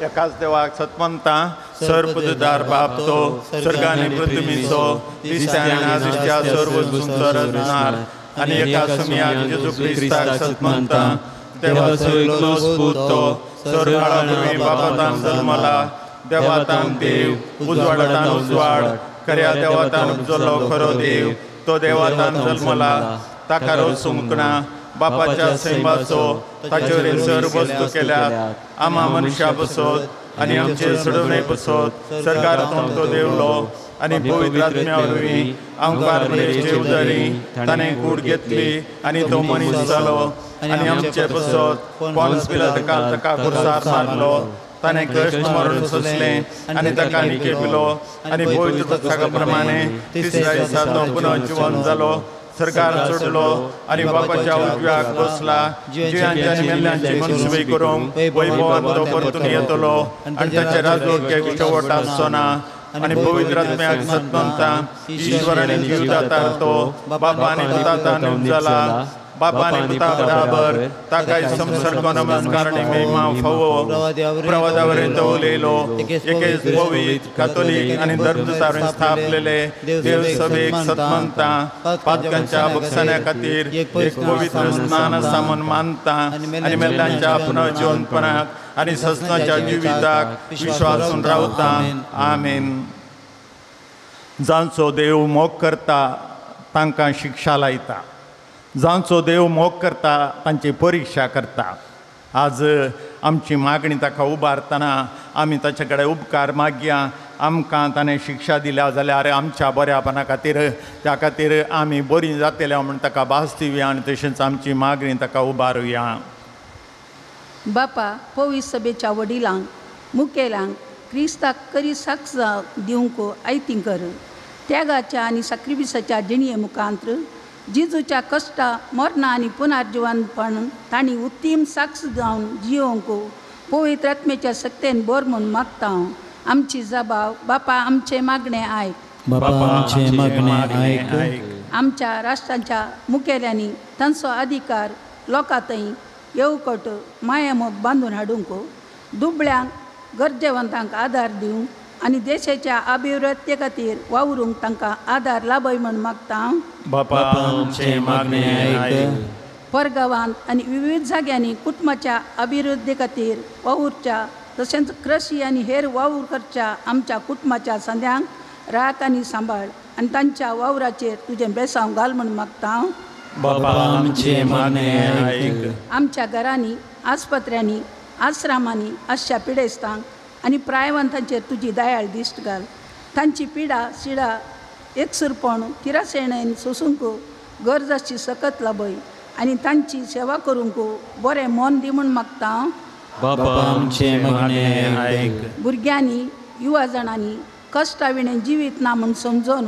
एकाच देवाक सतमंता सर्वपददार बाप तो स्वर्गानी पृथ्वीचो दिसत्या सर्व सुंदर असणार आनी एका समियाक जेजू क्रिस्ताक सतमंता देवाचो एकलोच पूत तो स्वर्गाळा बापातान जल्मला देवातान देव उजवाडातान उजवाड खऱ्या देवातान उपजलो खरो देव तो देवातान जल्मला ताका रोसूंक ना बापाच्या सैमाचो ताचे सर्व वस्तू केल्यात आमा मनशा बसोत आनी आमचे सडवणे बसोत सरकारांतून तो देवलो आनी पवित्र आत्म्या वरवीं आमकां बरेचे उदारी ताणें कूड घेतली आनी तो मनीस जालो आनी आमचे बसोत पॉन्स पिलाताका ताका खुर्सार मारलो ताणें कश्ट मरण सोंसलें आनी ताका निकेपिलो आनी पवित्र पुस्तका प्रमाणे तिसऱ्या दिसा तो पुनः जिवंत जालो सरकार सोडलो आनी बापाच्या उजव्याक बसला जियांच्या आनी मेल्ल्यांची मनसुबी करूंक वैभवान तो परतून येतलो आनी ताचे राजवट शेवट आसचो ना आनी पवित्र आत्म्याक सतमंता ईश्वरान जीव दातार तो बापा आनी पुतातान जाला बापा आनी पुता बराबर ताका संसर्ग नमस्कार आनी महिमा फावो प्रवादावरील तो उलयलो एकेच पवित्र कातोलीक आनी धर्मदुतारान स्थापलेले देव सभेक सतमंता पातकांच्या बक्षाण्या खातीर एक पवित्र स्नान आसा म्हूण मानता आनी मेल्ल्यांच्या पुनर्जीवनपणाक आनी ससनाच्या जिविताक विश्वासून रावता आमेन जांचो देव मोग करता तांकां शिक्षा लायता जांचो देव मोग करता तांची परीक्षा करता आज आमची मागणी ताका उबारतना आमी ताचे कडेन उपकार मागया आमकां ताणें शिक्षा दिल्या जाल्यार आमच्या बऱ्यापणा खातीर त्या खातीर आमी बरीं जातल्या म्हूण ताका भास दिवया आनी तशेंच आमची मागणी ताका उबारुया बापा पवित्र सभेच्या वडिलांक मुखेल्यांक क्रिस्ताक करी साक्ष दिवंक आयतीं कर त्यागाच्या आनी साक्रिफिसाच्या जिणये मुखांत्र जेजूच्या कश्टा मरणा आनी पुनर्जीवनपण तांणी उत्तीम साक्ष जावन जियोंक पवित्र आत्मेच्या शक्तीन बोर म्हूण मागता हांव आमची जबाब बापा आमचे मागणे आयक बापा आमचे मागणे आयक आमच्या राष्ट्राच्या मुखेल्यांनी तांचो अधिकार लोकां थंय येवकट माया मोग बांदून हाडूंक दुबळ्यांक गरजेवंतांक आदार दिवंक आनी देशाच्या अभिवृद्धी खातीर वावरूंक तांकां आदार लाभय म्हूण मागता हांव बापा आमचे मागणे आयक परगांवांत आनी विविध जाग्यांनी कुटुंबाच्या अभिवृद्धी खातीर वावुरच्या तशेंच कृशी आनी हेर वावूर करच्या आमच्या कुटुंबाच्या संद्यांक राख आनी सांबाळ आनी तांच्या वावराचेर तुजें बेसांव घाल म्हूण मागता हांव. बाबा आमचे मागणे ऐक. आमच्या घरांनी, आस्पत्र्यांनी, आश्रमांनी आसच्या पिडेस्तांक आनी प्रायवंतांचेर तुजी दयाळ दिश्ट घाल. तांची पिडा शिडा एकसुरपण किरासेणेन सोसूंक गरजाची सकत लाभय आनी तांची सेवा करूंक बरें मन दी म्हूण मागता हांव. बाबा आमचे मागणे ऐक. भुरग्यांनी, युवा जाणांनी कश्टाविणें जिवीत ना म्हूण समजून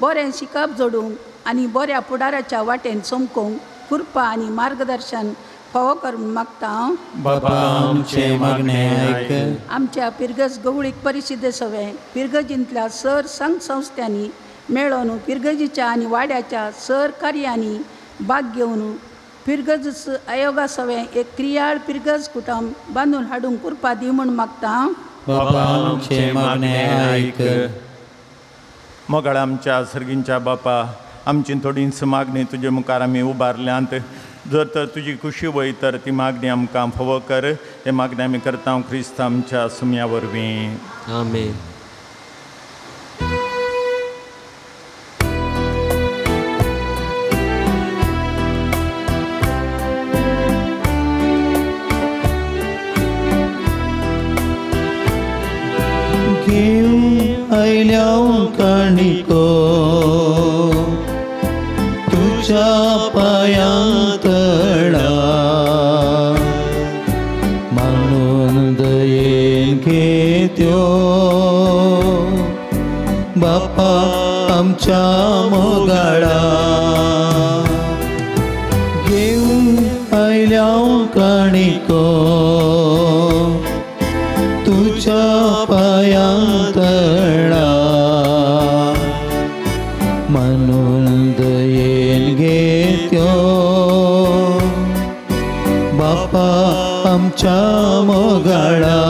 बरें शिकप जोडूंक आनी बऱ्या फुडाराच्या वाटेन चमकोवंक कृपा आनी मार्गदर्शन फावो कर म्हूण मागता हांव. बाबा आमचे मागणे ऐक. आमच्या पिरगज गवळीक परिशदे सवे पिरगजींतल्या सर संघ संस्थांनी मेळोन पिरगजीच्या आनी वाड्याच्या सर कार्यांनी भाग घेवन पिरगज आयोगा सवे एक क्रियाळ पिरगज कुटुंब बांदून हाडूंक कृपा दी म्हूण मागता हांव. बाबा आमचे मागणे ऐक. मोगाळ आमच्या सर्गींच्या बापा, आमची थोडींच मागणी तुजे मुखार आमी उबारल्यांत. जर तर तुजी खुशी वय तर ती मागणी आमकां फावो कर. हे मागणी आमी करता क्रिस्त आमच्या सुम्या वरवीं. आमेन. घेऊन आयल्या काणिको तुझ्या पायांत तळा, मानून दयेन घेत्यो बापा आमच्या मोगाळा. घेऊन आयल्या काणिको तुझ्या पायांत तळा, म्हणून दयेन घेत्यो बापा आमच्या मोगाळा.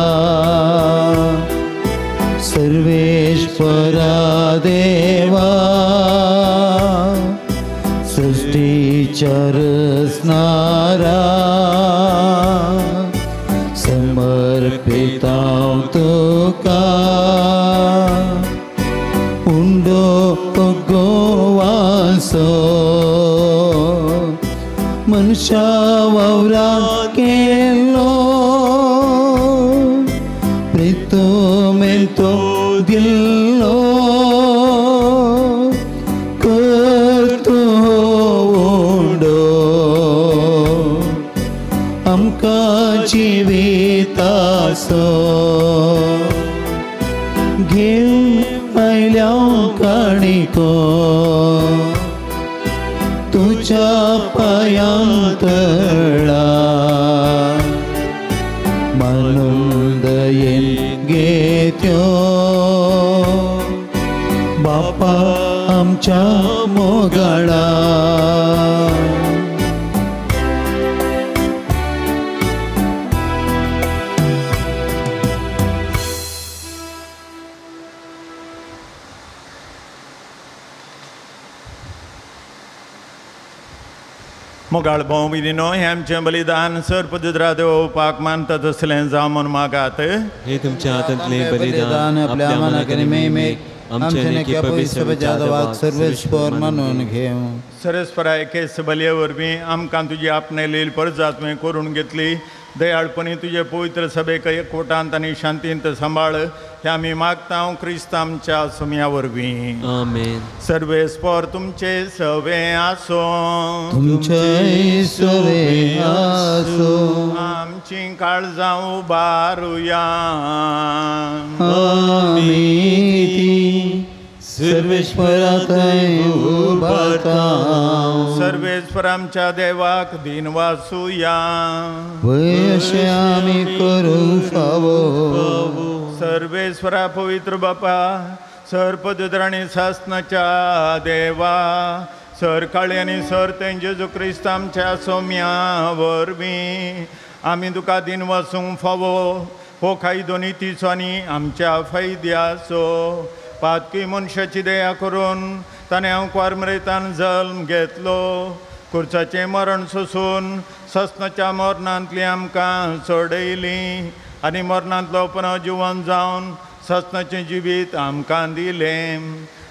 सर्वेश्वरा देवा सृष्टीच्या रचणारा, समर्पित हांव तुका उंडो गोवासो. मनशा वावरा केलो प्रितुमेन तो दिल्लो, कर तूं उंडो आमकां जिविताचो. घेवन आयल्या काणिको तुझ्या पायांत तळा, म्हणून दयेन घेत्यो बापा आमच्या मोगाळा. मोगाळ भाऊ भयणीनो, हें आमचें बलिदान सर्पदुद्रा देवोवपाक मानता तसलें जावं म्हूण मागात. हे तुमच्या हातांतलें बलिदान आपल्या मनाक मेमेक आमचे नेके पवित्र जादवाक सर्वेस्पर मानून घेव. सरस्परा एकेस बलये वरवीं आमकां तुजी आपणेली परजात तुवें करून घेतली. दयाळपणी तुजे पवित्र सभेक एकवटांत आनी शांतींत सांबाळ हें आमी मागता क्रिस्त आमच्या सुम्या वरवीं. आमेन. सर्वेस्पर तुमचे सवे आसो. तुमचे सवे आसो. आमची काळजां उबारुया. आमी सर्वेश्वरा थंय उबारता. सर्वेस्पर आमच्या देवाक दिन वासुया. वय अशें आमी करूंक फावो. सर्वेस्वरा पवित्र बापा, सर्पदुद्र आनी सासनाच्या देवा, सर काळी आनी सर तें जेजू क्रिस्त आमच्या सोम्या वरवीं आमी तुका दिन वासूंक फावो. हो खायदो नितीचो आनी आमच्या फायद्याचो. पातकी मनशाची दया करून ताणें हांव क्वारमरेतान जल्म घेतलो. खुर्चाचें मरण सोसून सस्नाच्या मरणांतली आमकां सोडयली आनी मरणांतलो पुनः जिवन जावन सस्नाचें जिवीत आमकां दिलें.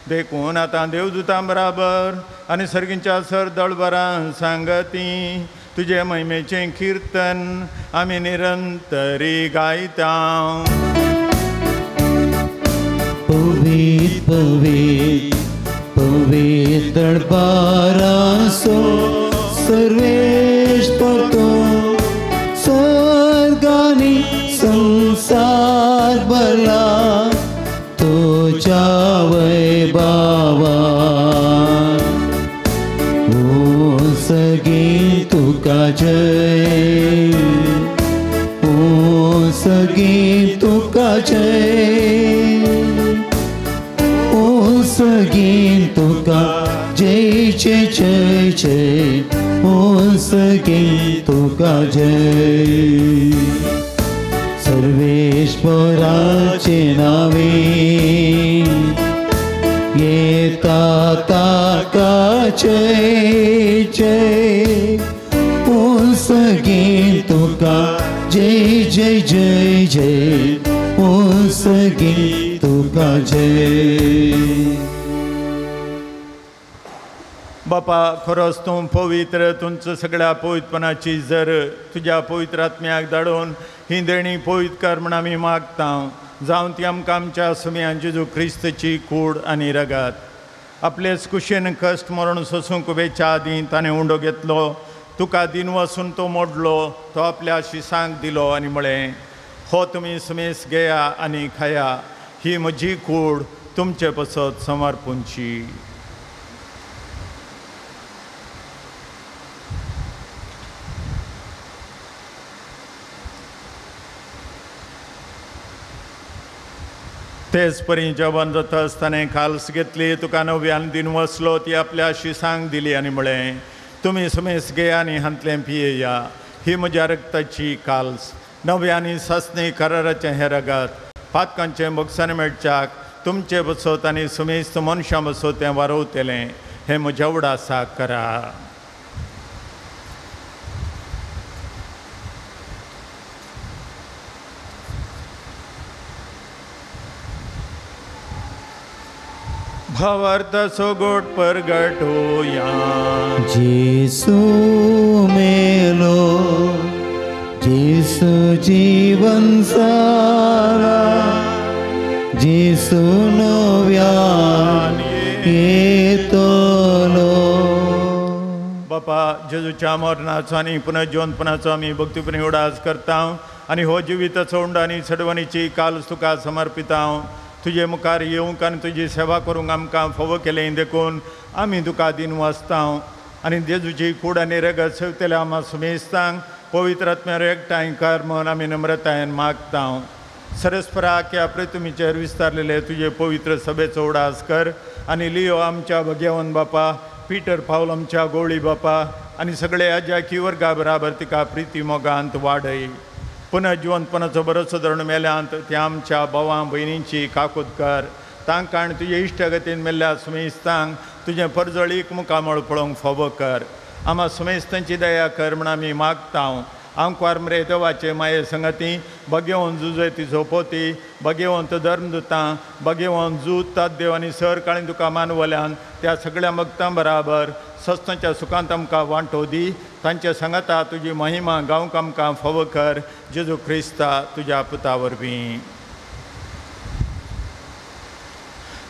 देखून आतां देवदूतां बराबर आनी सर्गींच्या सर दळबरां सांगती तुजे महिमेचें किर्तन आमी निरंतरी गायता. पवित्र पवित्र पवित्र दळबरां सर्वेश पतो स्वर्गानी संसार भरला तुझ्या वैभवा. ओ सगळी तुका जय, ओ सगळी तुका जय, ओ सगळी तुका जय जय जय जय, ओ सगळी तुका जय. सर्वेश्वराचे नावे येता ताका जय जय, ओ सगळी तुका जय जय जय जय, ओ सगळी तुका जय. बापा खरोच तूं पवित्र, तुमचं सगळ्या पवित्रपणाची जर तुझ्या पवित्र आत्म्याक धाडून ही देणी पवित्र कर म्हण आमी मागता. जावं ती आमकां आमच्या सुमयान जेजू क्रिस्तची कूड आनी रगत. आपलेच कुशेन कश्ट मरण सोसूंक वेच्या आदीं ताणें उंडो घेतलो, तुका दिन वसून तो मोडलो, तो आपल्या शिसांक दिलो आनी म्हळें हो तुमी सुमेस घेया आनी खाया, ही म्हजी कूड तुमचे पसत समर्पूंची. तेच परी जेवण जाता आसतना खालस घेतली, तुका नव्यान दिन वसलो, ती आपल्या शिसांक दिली आनी म्हळें तुमी सुमेस घेया आनी हांतलें पियेया, ही म्हज्या रक्ताची काल्स, नव्यानी सस्ने कराराचें हें रगत, पातकांचें मोगसाण मेळच्याक तुमचे बसत आनी सुमेस्त मनशां बसत तें वारोवतलें, हें म्हज्या उडासाक करा. भावार्थ सोगोट परगटोया. जेसू मेलो, जेसू जीवन सारा, जेसू नव्यान येतलो. बापा जेजूच्या मरणाचो आनी पुनर्जीवनपणाचो आमी भक्तीपणी उडास करता आनी हो जिविताचो उंड आनी सडवणीची काल तुका समर्पिता. तुजे मुखार येवंक आनी तुजी सेवा करूंक आमकां फोव केलें देखून आमी तुका दिन वाचता आनी जेजूची कूड आनी रगत सेवतल्या आमा सुमेस्तांक पवित्र आत्म्यार एकठांय कर म्हूण आमी नम्रतायेन मागता. सरस्परा त्या पृथ्वीचेर विस्तारलेले तुजे पवित्र सभेचो उडास कर आनी लियो आमच्या भगेवन बापा, पिटर पावल आमच्या गोळी बापा आनी सगळे आज्याकी वर्गा बराबर तिका प्रिती मोगांत वाडय. पुनर्जीवनपणाचो बरोसो धरून मेल्यांत त्या आमच्या भावां भयणींची काकूत कर. तांकां आनी तुजे इश्टगतीन मेल्ल्या सुमेस्तांक तुजें परजळीक मुखामळ पळोवंक फोव कर. आमा सुमेस्तांची दया कर म्हण आमी मागता. आमकां मरे देवाचे माये संगती, भगेवन जुजे ती झोपोती, भगेवंत धर्मदुतां, भगेवन जूत देव आनी सर काळीं तुका मानवल्यान त्या सगळ्या भक्तां बराबर सस्तांच्या सुखांत आमकां वांटो दी. तांच्या सांगाता तुजी महिमा गावंक आमकां फोव कर. जेजू क्रिस्ता तुज्या पुता वरवीं.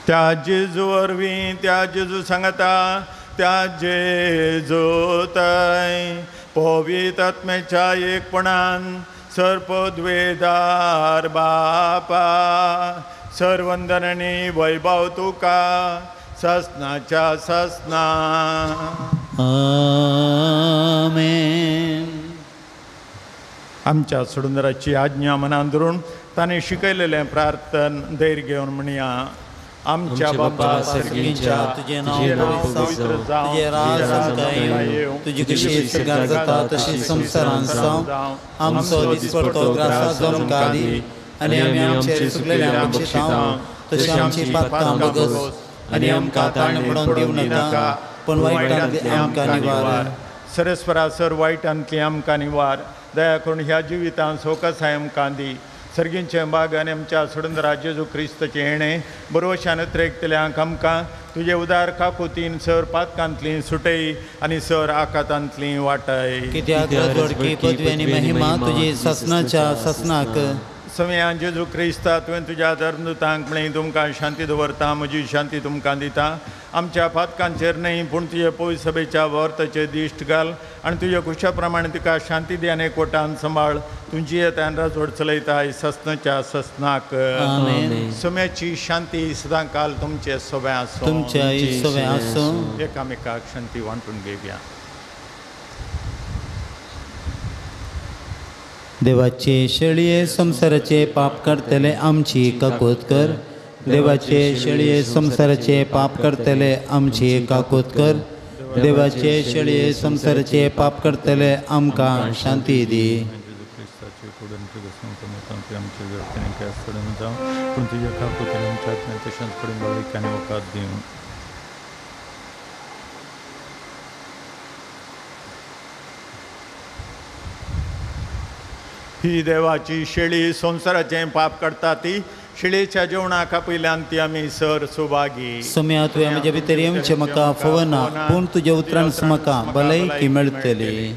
त्या जेजू वरवीं, त्या जेजू सांगाता, त्या जेजू तय पवित्र आत्म्याच्या एकपणान सर्पद्वेदार बापा, सर्वंदन आनी वैभव तुका ससनाच्या ससना. आमेन. आमच्या सुंदराची आज्ञा मनान धरून ताणें शिकयलेलें प्रार्थन धैर्य घेवन म्हणया. आमच्या बापा सर्गीच्या तुझे नाव पवित्र जावं, तुझे राज आमकां तुजी कशी स्वीकार जाता तशी संवसारांत जावं. आमचो दिसपडतो ग्रास आमकां दी आनी आमी आमचेर चुकलेल्यांक बक्षितां, तशी आमची पातकां बगस आनी आमकां ताण पडोवन दिवं नाका, पण वायटांतली आमकां निवार. सरस्वरा सर वायटांतली आमकां निवार. दया करून ह्या जिवितांत सोकसाय आमकां दी. सर्गींचे बाग आनी आमच्या सुडंदरा जेजू क्रिस्ताचे येणे बरोवशान त्रेकतल्यांक आमकां तुजे उदार काकुतीन सर पातकांतली सुटय आनी सर आकातांतली वाटाय. कित्याक जोडकी पदवी आनी महिमा तुजी ससनाच्या ससनाक. समयान जेजू क्रिस्ता तुवें तुज्या धर्मदूतांक म्हणलें तुमकां शांती दवरता, म्हजी शांती तुमकां दिता. आमच्या पातकांचेर न्हय पूण तुजे पवित्र सभेच्या वर्ताचेर दिश्ट घाल आनी तुज्या खुशा प्रमाणे तुका शांती दी आनी एकवटान सांबाळ. तुजी येतान राजवट चलयताय ससनाच्या ससनाक. सोम्याची शांती सदां काल तुमचे सोबे आसूं. तुमच्या सोबे आसूं. एकामेकाक शांती वांटून घेवया. देवाचे शेळये संसाराचे पाप करतले आमची काकोत कर. देवाचे शेळये संसाराचे पाप करतले आमची काकोत कर. देवाचे शेळये संसाराचे पाप करतले आमकां शांती दी. पूण तुज्या काकुतीन आमच्या तशेंच करून बाळीक आनी वकात दिवं. ही देवाची शेळी संसाराचें पाप करता ती शेळयेच्या जेवणाक पयल्यान ती आमी सर सुभागी. सोम्या तुवें म्हज्या भितर येवचें म्हाका फवना पूण तुज्या उतरान म्हाका भलायकी मेळटली.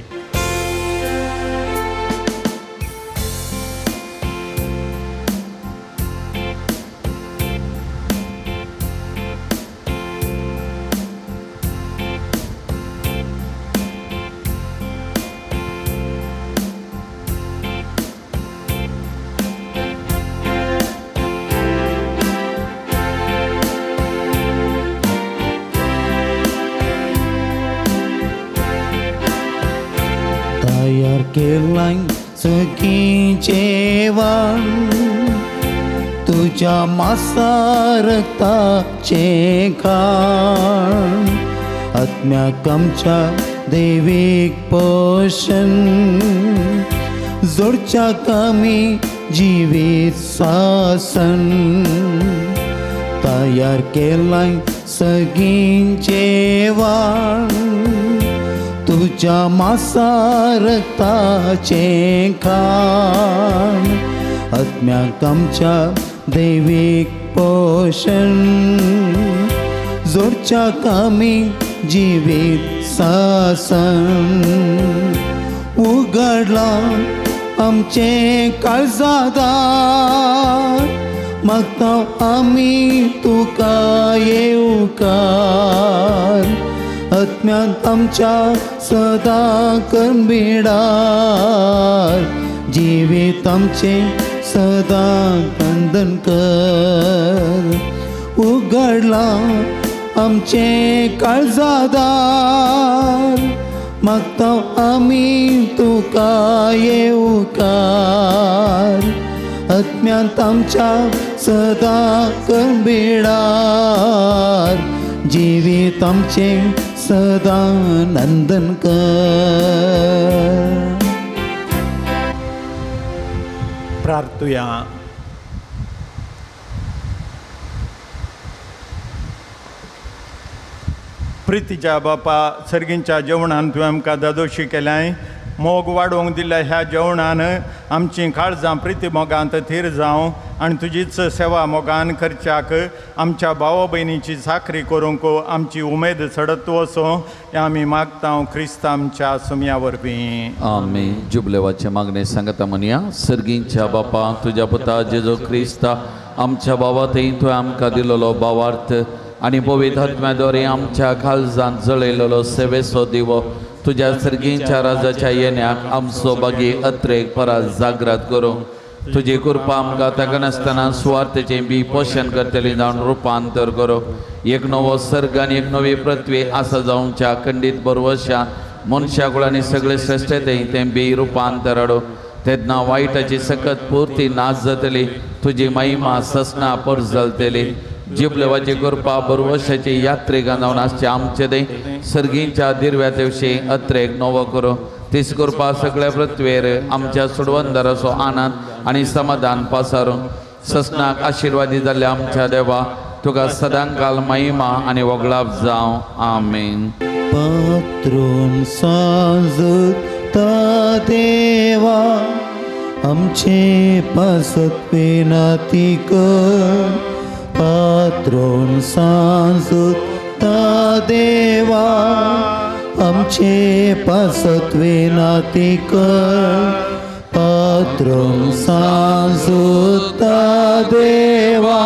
तयार केलाय सगळीं वाण तुझ्या मासा रक्ताचे खाण. आत्म्याक आमच्या दैवीक पोषण जोडच्या कमी जिवीत सासन. तयार केलाय सगळीं वाण तुझ्या मासा रक्ताचे खाण. आत्म्याक आमच्या दैवीक पोषण जोडच्या कमी जिवीत सासन. उगडला आमचे काळजादार मागता आमी तुका येवकार. आत्म्यांत आमच्या सदां कणबिडार जिवीत आमचे सदां वंदन कर. उगडला आमचे काळजादार मागता आमी तुका येवकार. आत्म्यांत आमच्या सदां कणबिडार जिवीत आमचे सदां नंदन कर. प्रार्थुया. प्रितीच्या बापा सर्गींच्या जेवणान तुवें आमकां दादोशी केल्याय. मोग वाडोवंक दिल्या ह्या जेवणान आमची काळजां प्रिती मोगांत थीर जावं आनी तुजीच सेवा मोगान करच्याक आमच्या भावा भयणीची साखरी करूंक आमची उमेद चडत वचो हें आमी मागता क्रिस्त आमच्या सुमया वरवीं. आमी जुबलेवाचे मागणे सांगता म्हणया. सर्गींच्या बापा तुज्या पुता जेजू क्रिस्ता आमच्या बाबा थंय तुवें आमकां दिलोलो भावार्थ आनी पवित्र आत्म्याद्वारे आमच्या काळजांत जळयलेलो सेवेचो दिवो तुज्या सर्गींच्या राजाच्या येण्याक आमचो बागी अत्रेक परस जागृत करूं. तुजी कृपा आमकां ताका नासतना सुवार्थेचें बी पोशण करतली जावन रुपांतर करूं. एक नवो सर्ग आनी एक नवी पृथ्वी आसा जावच्या खंडीत बरवशा मनशा कुळांनी सगळे श्रेश्ठतें तें बी रुपांतर हाडूं. तेन्ना वायटाची सकत पुर्ती नाश जातली. तुजी महिमा ससना परजलतली. जिबलेवाची कृपा बरवशाची यात्रेक जावन आसचे आमचे दे सर्गींच्या दिरव्या दिवशी अत्रेक नवो करूं. तीच कृपा सगळ्या पृथ्वीर आमच्या सुडवंदराचो आनंद आनी समाधान पसारूं. ससनाक आशिर्वादी जाल्ल्या आमच्या देवा तुका सदांकाल महिमा आनी वगळाप जावं. आमीन. पात्रून साजता देवा आमचे पासत विनाती कर पात्रोन सांसूत ता देवा आमचे पासत विनाती कर पात्रोन सांसूत ता देवा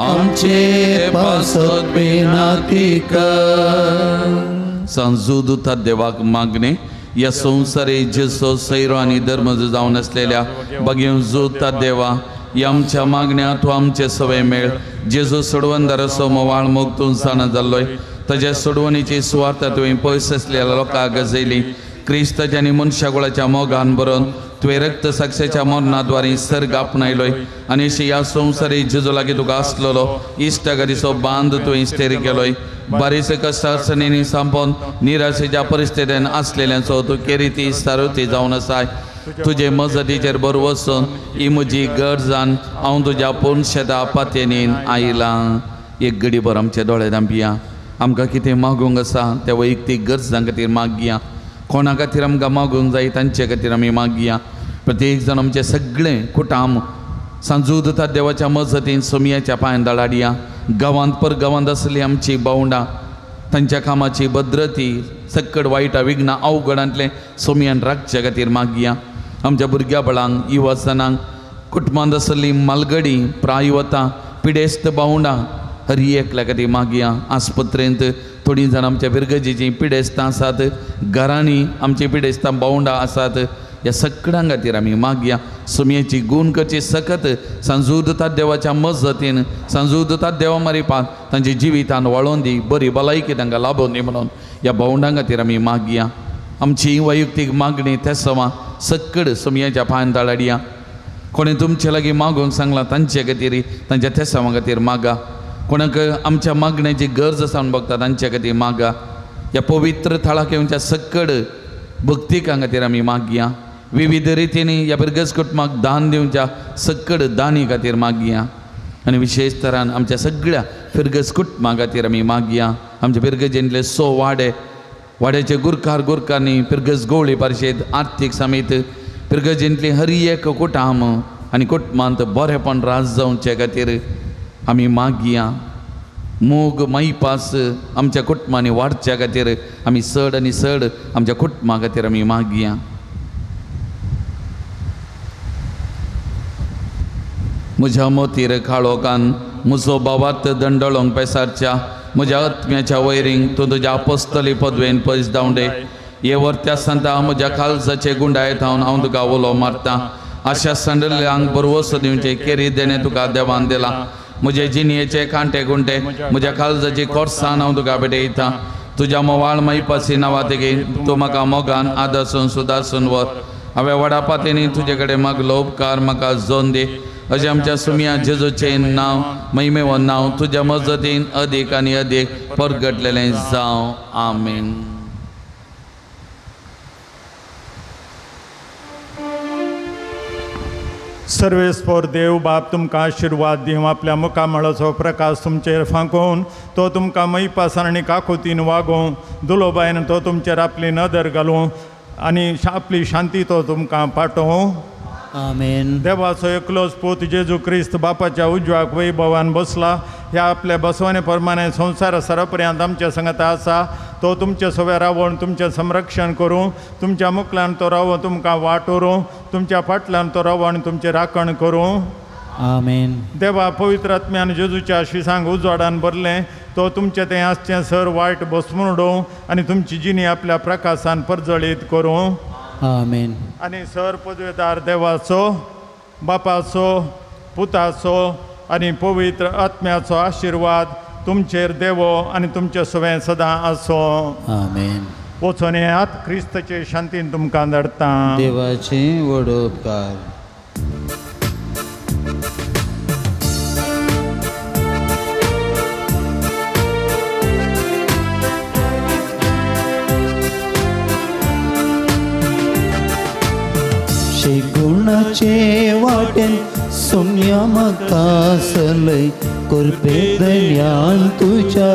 आमचे पासत विनाती कर सांजूदुता देवाक मागणे या संसारी जेसो सैरो आणि धर्म जावन असलेल्या बघेव जोता देवा या आमच्या मागण्या तूं आमचे सवय मेळ जेजो सोडवंदार असो मोवाळ मोग तूं साण जाल्लोय ताच्या सोडवणीची सुवार्थ तुवें पयस असलेल्या लोकांक गजयली क्रिस्ताच्या आनी मनशाकुळाच्या मोगान बरोवन तुवें रक्त साक्षाच्या मरणाद्वारे सर्ग आपणायलोय आनी अशी ह्या संवसारी जेजो लागीं तुका आसलेलो इश्टागतीचो बांद तुवें इस्तेरी केलोय बारीचे कश्ट अडचणींनी सांपोवन निराशेच्या परिस्थितीन आसलेल्यांचो तूं केरिती सारुती जावन आसाय तुजे मजतीचेर बर वचून ही म्हजी गरजान हांव तुज्या पोनशेता पातयेनीन आयलां एक घडी भर आमचे दोळे धांपिया आमकां कितें मागूंक आसा त्या वैयक्तीक गरजां खातीर मागया कोणा खातीर आमकां मागूंक जाय तांचे खातीर आमी मागया प्रत्येक जाण आमचे सगळे कुटाम सांजूदता देवाच्या मजतीन सोमयाच्या पांयां धाडाडया गांवांत परगांवांत आसली आमची भावंडां तांच्या कामाची भद्रती सक्कड वायटा विघ्नां अवघडांतले सोमयान राखचे खातीर मागया आमच्या भुरग्या बळांक युवजनांक कुटुंबांत आसली मालगडी प्रायवतां पिडेस्त भावंडां हर एकल्या खातीर मागया आस्पत्रेंत थोडीं जाणां आमच्या विरगजेचीं पिडेस्तां आसात घरांनी आमची पिडेस्तां भावंडां आसात ह्या सगळ्यां खातीर आमी मागया सोमयेची गूण करची सकत सांजूदता देवाच्या मजतीन सांजूदता देवा मारिपाक तांच्या जिवितान वळोवन दी बरी भलायकी तांकां लाभोवन दी म्हणून ह्या भावंडां खातीर आमी मागया आमची वैयक्तीक मागणी त्या सवा सक्कड सोमयाच्या पांयां धाडाडया कोणें तुमचे लागीं मागूंक सांगलां तांचे खातीर तांच्या त्या सवां खातीर मागा कोणाक आमच्या मागण्याची गरज आसा म्हूण बघता तांचे खातीर मागा ह्या पवित्र थळाक येवच्या सक्कड भक्तिकां खातीर आमी मागया विविध रितींनी ह्या पिरगज कुटुंबाक दान दिवच्या सक्कड दानी खातीर मागया आनी विशेश तरान आमच्या सगळ्या पिरगज कुटुंबा खातीर आमी मागया आमच्या पिरगजेंतले वाड्याचे गुरकांनी पिरगज गवळी परिशद आर्थीक समीत पिरगजेंतली हर एक कुटाम आनी कुटुंबांत बरेपण राज जावचे खातीर आमी मागया मोग मैपास आमच्या कुटुंबांनी वाडच्या खातीर आमी चड आनी चड आमच्या कुटुंबा खातीर आमी मागया म्हज्या मोतीर काळोखान म्हजो भावार्थ दंडळोंक पेसारच्या म्हज्या आत्म्याच्या वैरींक तूं तुज्या अपोस्तली पदवेन पयस धांवडे हे वर्त्या सांता म्हज्या काळजाचे गुंडायत हांव तुका उलो मारतां अशा संडल्यांक बरवस दिवचे केरी देणे तुका देवान दिला म्हजे जिणयेचे कांटे गुंटे म्हज्या काळजाची कोर्सान हांव तुका भेटयतां तुज्या मोवाळ मैपासी नांवां तेगे तूं म्हाका मोगान आदर्सून सुदारसून व्हर हांवें वडापातींनी तुजे कडेन मागलो उपकार म्हाका जोन दी अशें आमच्या सुमया जेजूचें नांव महिमेवन नांव तुज्या मजतीन अदीक आनी अदीक परगटलेलें जावं आमीन सर्वेस्पर देव बाप तुमकां आशिर्वाद दिवं आपल्या मुखामळाचो प्रकाश तुमचेर फांकून तो तुमकां मैपासान आनी काकुतीन वागोवं दुलोबायन तो तुमचेर आपली नदर घालूं आनी आपली शांती तो तुमकां पाठोवं आमेन देवाचो एकलोच पूत जेजू क्रिस्त बापाच्या उजवाक वैभवान बसला ह्या आपल्या बसवणे प्रमाणे संसार सरपर्यंत आमच्या संगता आसा तो तुमचे सवय रावून तुमचें संरक्षण करूं तुमच्या मुखल्यान तो रावो तुमकां वाटोरूं तुमच्या फाटल्यान तो रावो आनी तुमचें राखण करूं आमेन देवा पवित्र आत्म्यान जेजूच्या शिसांक उजवाडान भरलें तो तुमचें तें आसचें सर वायट भस्मुडोवं आनी तुमची जिणी आपल्या प्रकाशान परजळीत करूं आमेन आनी सर पदवेदार देवाचो बापाचो पुताचो आनी पवित्र आत्म्याचो आशिर्वाद तुमचेर देवो आनी तुमचे सवय सदां आसो आमेन वचून येयात क्रिस्ताचे शांतीन तुमकां धाडटा देवाचे व्हड उपकार गुणाचे वाटेन सोम्या म्हाका सलय करपे दर्यान तुज्या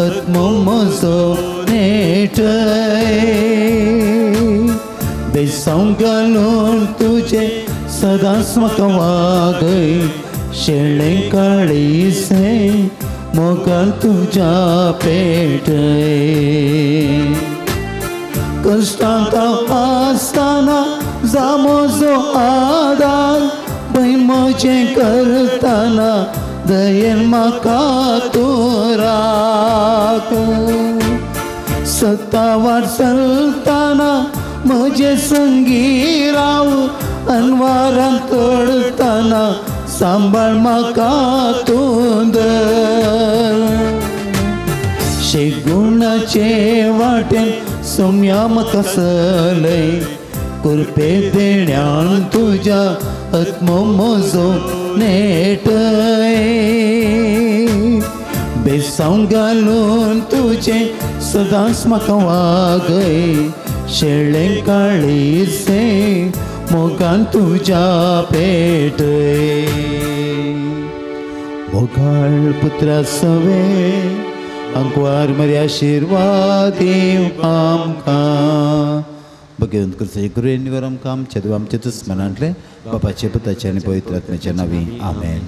आत्मो म्हजो नेटय बेसांव घालून तुझे सदांच म्हाका वागय शेळें काळीसे मोगान तुज्या पेटय कश्टांत आसतना जा म्हजो आदार पै म्हजें करतना दयेन म्हाका तूं राख सत्तावार चलतना म्हजे संगी राव अनवारान तोडतना सांबाळ म्हाका तूं धर शेगुणाचे वाटेन सोम्या म्हाका चलय कुरपे देण्यान तुज्या आत्मो म्हजो नेटय बेसांव घालून तुझे सदांच म्हाका वागय शेळें काळीसे मोगान तुज्या पेटय मोगाळ पुत्रा सवे अंकवार मरे आशिर्वाद दिव आमकां भगवंत कृष्ण गुरुनिवर आमकां आमच्या देवा आमच्या दुस्मनांतले बापाचे पुताचे आनी पवित्र आत्म्याचे नांवी आमेन.